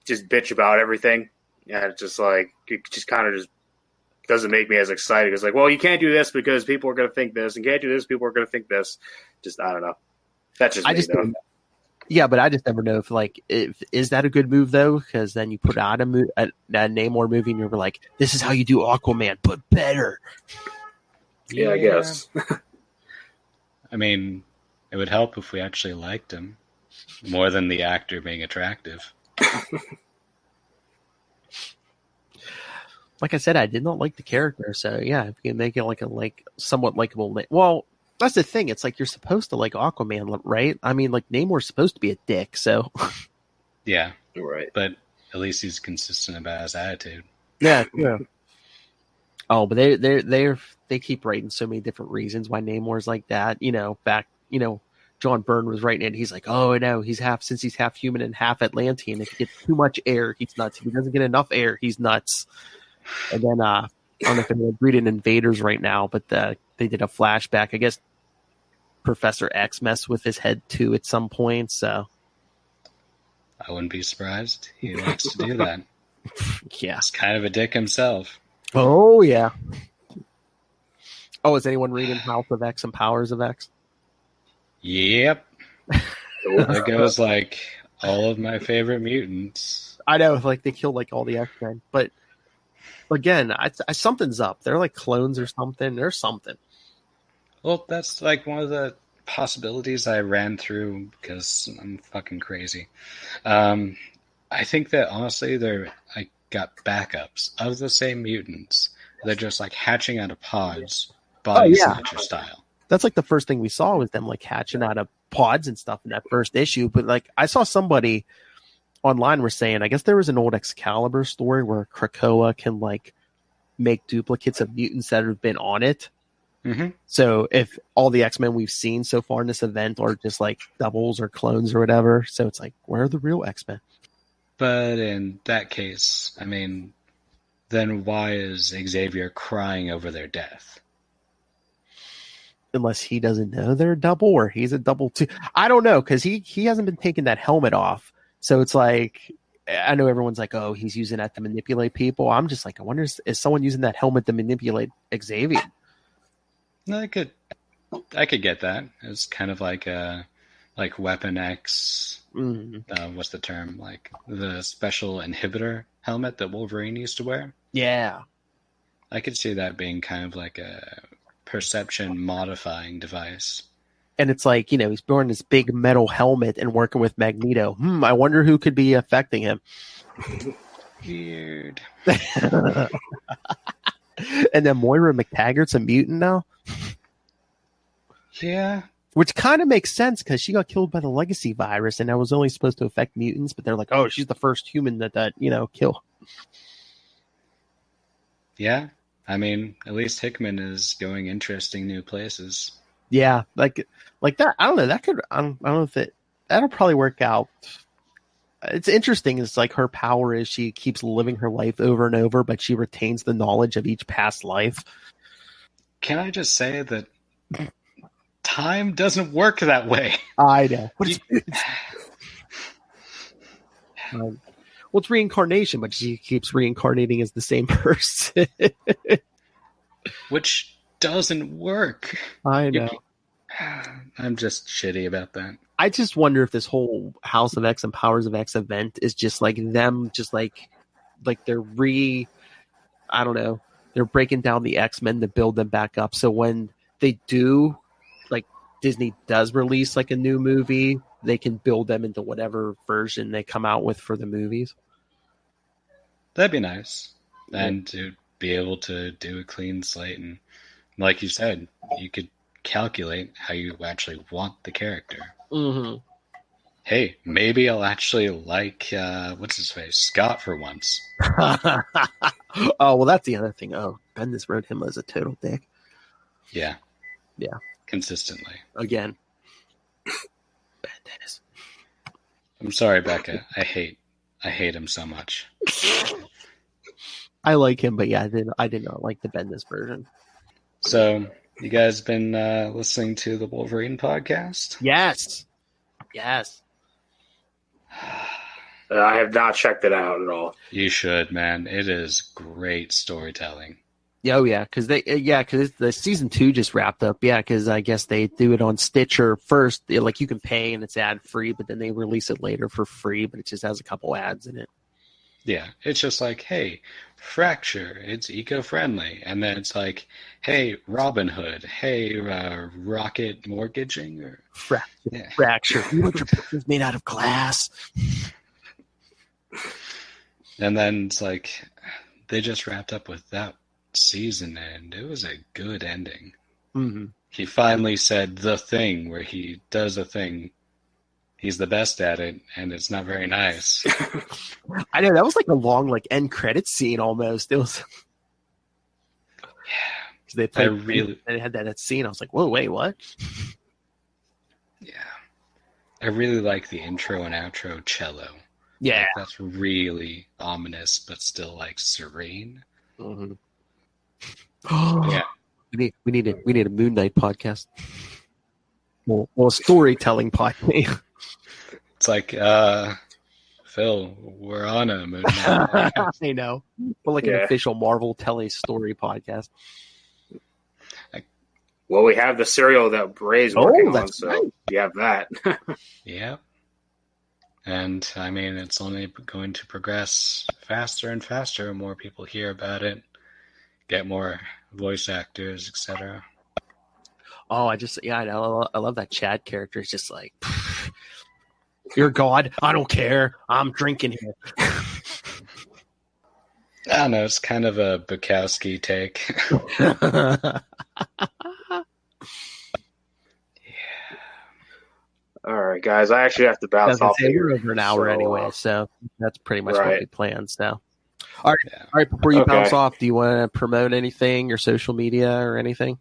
just bitch about everything. Yeah, it's just like it just kind of just doesn't make me as excited. It's like, well, you can't do this because people are going to think this, and can't do this, people are going to think this. Just I don't know. That's just me, though. Yeah, but I just never know if is that a good move though? Because then you put out a Namor movie, and you're like, this is how you do Aquaman, but better. Yeah, I guess. I mean, it would help if we actually liked him more than the actor being attractive. Like I said, I did not like the character, so yeah, if you can make it like a somewhat likable. Well, that's the thing. It's like you're supposed to like Aquaman, right? I mean, like Namor's supposed to be a dick, so yeah, right. But at least he's consistent about his attitude. Yeah, yeah. Oh, but they keep writing so many different reasons why Namor's like that. John Byrne was writing it. He's like, oh no, he's half human and half Atlantean. If he gets too much air, he's nuts. If he doesn't get enough air, he's nuts. And then I don't know if they're reading Invaders right now, but they did a flashback. I guess Professor X messed with his head too at some point. So I wouldn't be surprised. He likes to do that. Yeah, he's kind of a dick himself. Oh yeah. Oh, is anyone reading House of X and Powers of X? Yep. It goes like all of my favorite mutants. I know, like they killed like all the X-Men, but again, something's up. They're like clones or something. There's something. Well, that's like one of the possibilities I ran through because I'm fucking crazy. I think that honestly, they're like got backups of the same mutants. They're just like hatching out of pods, body snatcher style. That's like the first thing we saw was them like hatching out of pods and stuff in that first issue. But like I saw somebody online were saying, I guess there was an old Excalibur story where Krakoa can like make duplicates of mutants that have been on it. Mm-hmm. So if all the X-Men we've seen so far in this event are just like doubles or clones or whatever, so it's like, where are the real X-Men? But in that case, I mean, then why is Xavier crying over their death? Unless he doesn't know they're a double or he's a double too. I don't know, because he hasn't been taking that helmet off. So it's like, I know everyone's like, oh, he's using that to manipulate people. I'm just like, I wonder, is someone using that helmet to manipulate Xavier? I could get that. It's kind of like Weapon X. Mm-hmm. What's the term? Like the special inhibitor helmet that Wolverine used to wear. Yeah. I could see that being kind of like a perception modifying device. And it's like, he's wearing this big metal helmet and working with Magneto. I wonder who could be affecting him. Weird. And then Moira McTaggart's a mutant now? Yeah. Which kind of makes sense because she got killed by the legacy virus and that was only supposed to affect mutants, but they're like, oh, she's the first human that kill. Yeah. I mean, at least Hickman is going interesting new places. Yeah, like that. I don't know. That could. I don't know if that'll probably work out. It's interesting. It's like her power is she keeps living her life over and over, but she retains the knowledge of each past life. Can I just say that time doesn't work that way? I know. Well, it's reincarnation, but she keeps reincarnating as the same person. Which doesn't work. I know. I'm just shitty about that. I just wonder if this whole House of X and Powers of X event is just like them, just like they're I don't know, they're breaking down the X-Men to build them back up. So when they do, like Disney does release like a new movie, they can build them into whatever version they come out with for the movies. That'd be nice. And to be able to do a clean slate. And like you said, you could calculate how you actually want the character. Mm-hmm. Hey, maybe I'll actually like, what's his face? Scott for once. Oh, well, that's the other thing. Oh, Bendis wrote him as a total dick. Yeah. Yeah. Consistently. Again. Dennis. I'm sorry, Becca. I hate him so much. I like him, but yeah, I did not like the Bendis version. So, you guys been listening to the Wolverine podcast? Yes. I have not checked it out at all. You should, man. It is great storytelling. Oh yeah, because the season 2 just wrapped up. Yeah, because I guess they do it on Stitcher first. Like you can pay and it's ad free, but then they release it later for free. But it just has a couple ads in it. Yeah, it's just like, hey, Fracture, it's eco-friendly, and then it's like, hey, Robin Hood, hey, Rocket Mortgaging, or Fracture. You want your pictures made out of glass? And then it's like they just wrapped up with that season, and it was a good ending. Mm-hmm. He finally said the thing where he does a thing. He's the best at it, and it's not very nice. I know, that was like a long end credits scene almost. It was. Yeah. They had that scene. I was like, whoa, wait, what? Yeah. I really like the intro and outro cello. Yeah. Like, that's really ominous, but still serene. Mm-hmm. Yeah. We need a Moon Knight podcast. Well, a storytelling podcast. It's like, Phil, we're on a Moon Knight. I know. But an official Marvel telling story podcast. Well, we have the serial that Bray's working on, so right. You have that. Yeah. And, I mean, it's only going to progress faster and faster. More people hear about it, get more voice actors, etc. Oh, I love that Chad character. It's just like, you're God. I don't care. I'm drinking here. I don't know. It's kind of a Bukowski take. All right, guys. I actually have to bounce off. We're over an hour anyway, so that's pretty much what we planned. So, all right. Before you bounce off, do you want to promote anything, your social media or anything?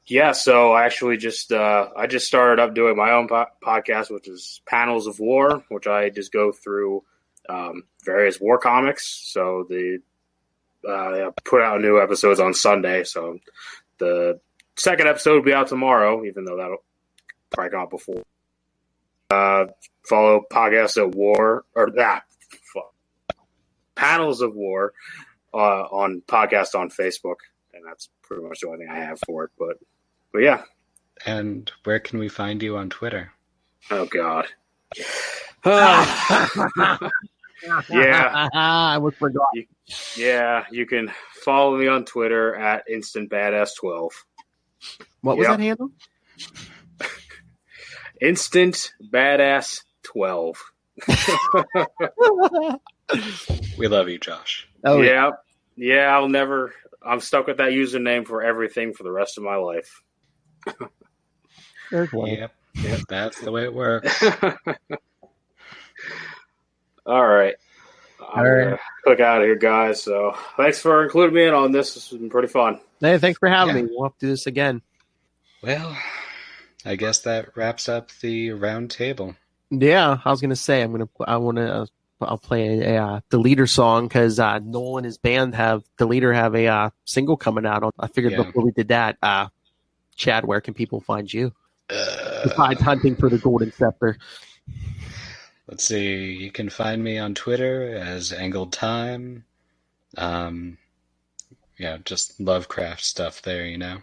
Yeah. So I actually just started up doing my own podcast, which is Panels of War, which I just go through various war comics. So I put out new episodes on Sunday. So the second episode will be out tomorrow, even though that'll probably come out before. Follow Podcasts at War Panels of War on podcast on Facebook, and that's pretty much the only thing I have for it. But yeah. And where can we find you on Twitter? Oh God. Yeah, I was forgot. You can follow me on Twitter at InstantBadass12. What was that handle? InstantBadass12. We love you, Josh. Oh yeah. I'm stuck with that username for everything for the rest of my life. Yep, that's the way it works. All right. I'm gonna click out of here, guys. So thanks for including me in on this. This has been pretty fun. Hey, thanks for having me. We'll have to do this again. Well, I guess that wraps up the round table. Yeah, I was gonna say I'll play the Leader song because Knol and his band have a single coming out. I figured before we did that, Chad, where can people find you besides hunting for the Golden Scepter? Let's see. You can find me on Twitter as Angled Time. Just Lovecraft stuff there,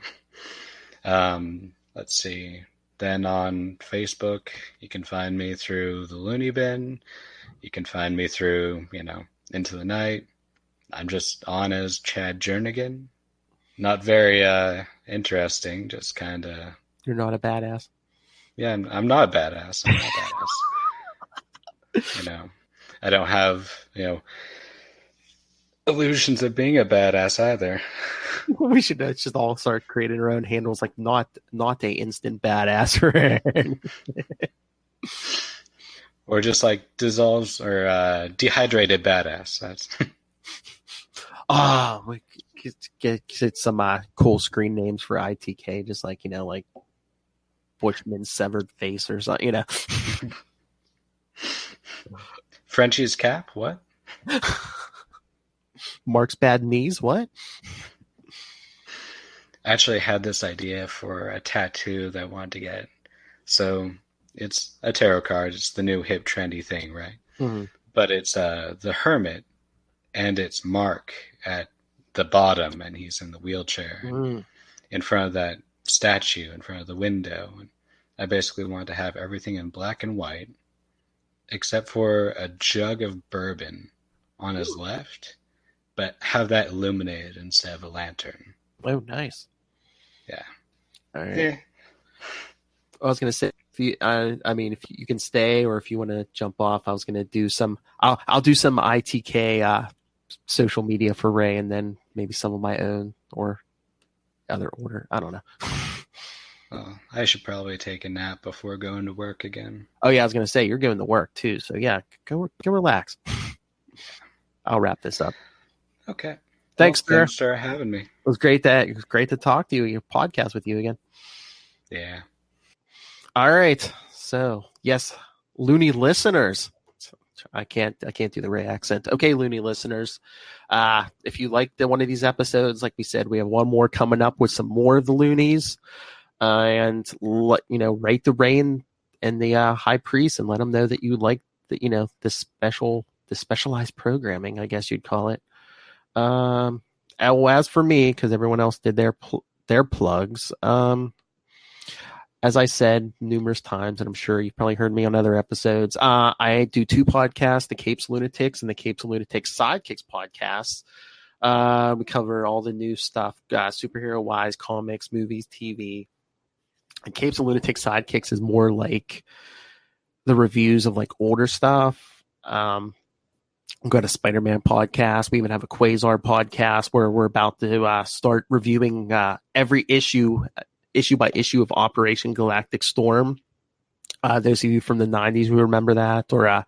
Let's see. Then on Facebook, you can find me through the Loony Bin. You can find me through, Into the Night. I'm just on as Chad Jernigan. Not very interesting, just kind of... You're not a badass. Yeah, I'm not a badass. I'm not a badass. I don't have, illusions of being a badass either. We should just all start creating our own handles, like not a instant badass, or just dissolves or dehydrated badass. That's we get some cool screen names for ITK, just like Bushman's severed face or something, you know. Frenchie's cap, what? Mark's bad knees, what? I actually had this idea for a tattoo that I wanted to get. So it's a tarot card. It's the new hip trendy thing, right? Mm-hmm. But it's the hermit, and it's Mark at the bottom, and he's in the wheelchair in front of that statue in front of the window. And I basically wanted to have everything in black and white, except for a jug of bourbon on his left, but have that illuminated instead of a lantern. Oh, nice. Yeah. All right. Yeah. I was gonna say, if you can stay, or if you want to jump off, I was gonna do some. I'll do some ITK social media for Ray, and then maybe some of my own or other order. I don't know. Well, I should probably take a nap before going to work again. Oh yeah, I was gonna say you're going to work too, so yeah, go relax. I'll wrap this up. Okay. Thanks, well, thanks for having me. It was great to talk to you. Your podcast with you again. Yeah. All right. So yes, Loony listeners. I can't do the Ray accent. Okay, Loony listeners. If you liked one of these episodes, like we said, we have one more coming up with some more of the Loonies. And rate the Ray and the High Priest, and let them know that you like the specialized programming, I guess you'd call it. As for me, because everyone else did their plugs, as I said numerous times, and I'm sure you've probably heard me on other episodes, I do two podcasts, the Capes Lunatics and the Capes Lunatics Sidekicks podcasts. We cover all the new stuff, superhero-wise, comics, movies, TV. And Capes and Lunatics Sidekicks is more like the reviews of like older stuff. We've got a Spider-Man podcast. We even have a Quasar podcast where we're about to start reviewing every issue by issue of Operation Galactic Storm. Those of you from the 90s who remember that, or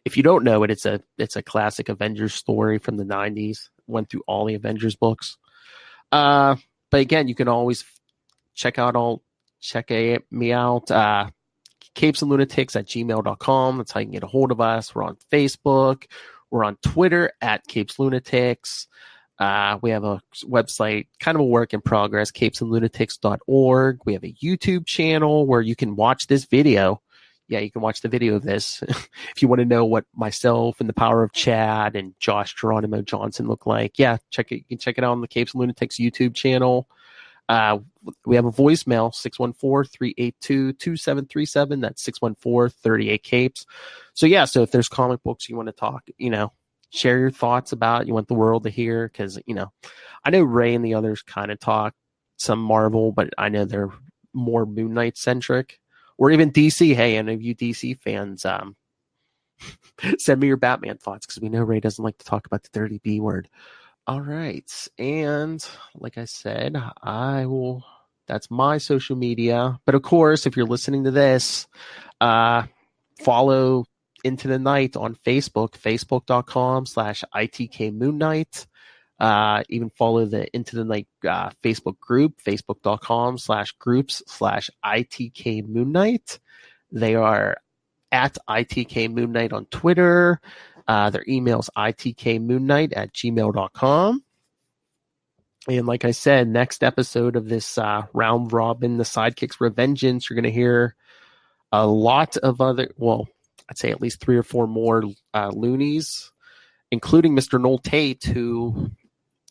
if you don't know it, it's a classic Avengers story from the 90s. Went through all the Avengers books. But again, you can always check me out. capesandlunatics@gmail.com. That's how you can get a hold of us. We're on Facebook. We're on Twitter @CapesLunatics. We have a website, kind of a work in progress, capesandlunatics.org. We have a YouTube channel where you can watch this video. Yeah, you can watch the video of this. If you want to know what myself and the Power of Chad and Josh Geronimo Johnson look like, yeah, you can check it out on the Capes and Lunatics YouTube channel. We have a voicemail, 614-382-2737. That's 614-38-CAPES. So if there's comic books you want to talk, share your thoughts about, you want the world to hear, because, I know Ray and the others kind of talk some Marvel, but I know they're more Moon Knight-centric, or even DC. Hey, any of you DC fans, send me your Batman thoughts, because we know Ray doesn't like to talk about the dirty B word. All right. And like I said, that's my social media. But of course, if you're listening to this, follow Into the Night on Facebook, facebook.com/ITKMoonKnight. Even follow the Into the Night Facebook group, facebook.com/groups/ITKMoonKnight. They are at ITKMoonKnight on Twitter. Their email is itkmoonnight@gmail.com. And like I said, next episode of this round robin, the Sidekicks Revengeance, you're going to hear a lot of I'd say at least 3 or 4 more Loonies, including Mr. Knol Tate, who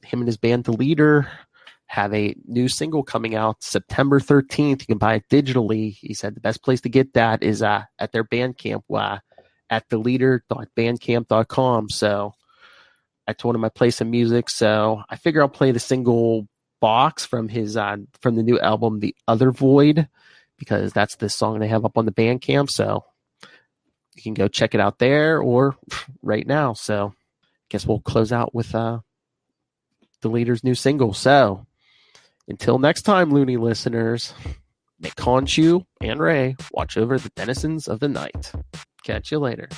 him and his band, The Leader, have a new single coming out September 13th. You can buy it digitally. He said the best place to get that is at their Bandcamp, at theleader.bandcamp.com. So I told him I play some music, so I figure I'll play the single Box from his from the new album, The Othervoid, because that's the song they have up on the Bandcamp. So you can go check it out there or right now. So I guess we'll close out with The Leader's new single. So until next time, Loony listeners, may Khonshu and Ray watch over the denizens of the night. Catch you later.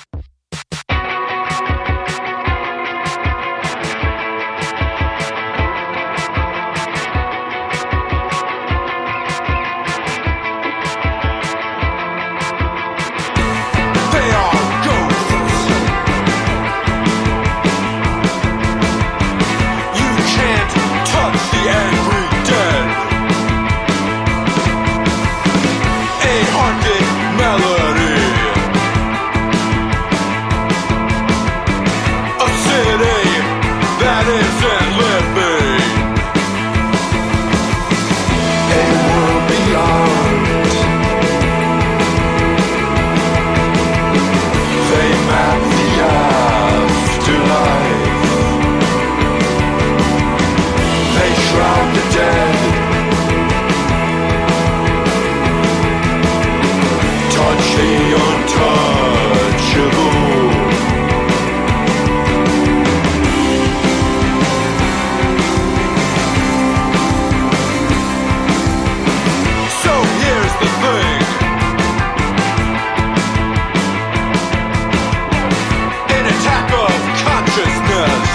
consciousness.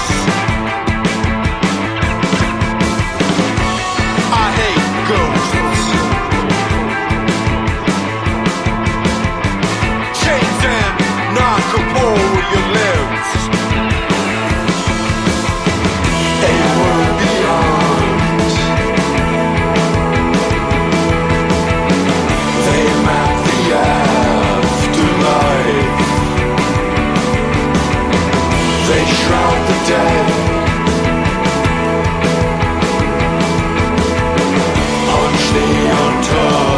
I hate ghosts. Chains and non-corporeal limbs. A world beyond. They map the afterlife. They shroud the dead. Punch the untouchable.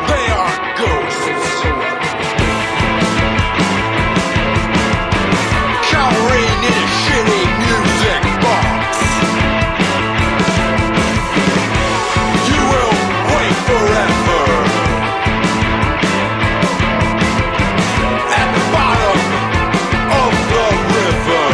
They are ghosts. Cowering in a shitty music box. You will wait forever at the bottom of the river.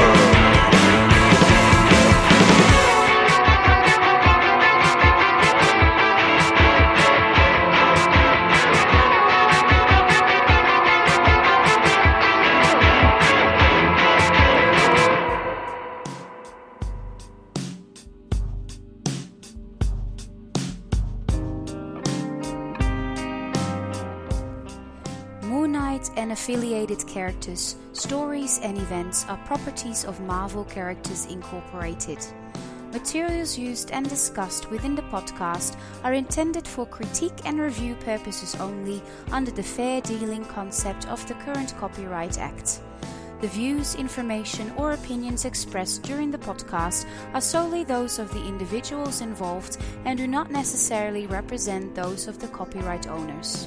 Moon Knight and affiliated characters, stories and events are properties of Marvel Characters Incorporated. Materials used and discussed within the podcast are intended for critique and review purposes only under the fair dealing concept of the current Copyright Act. The views, information or opinions expressed during the podcast are solely those of the individuals involved and do not necessarily represent those of the copyright owners.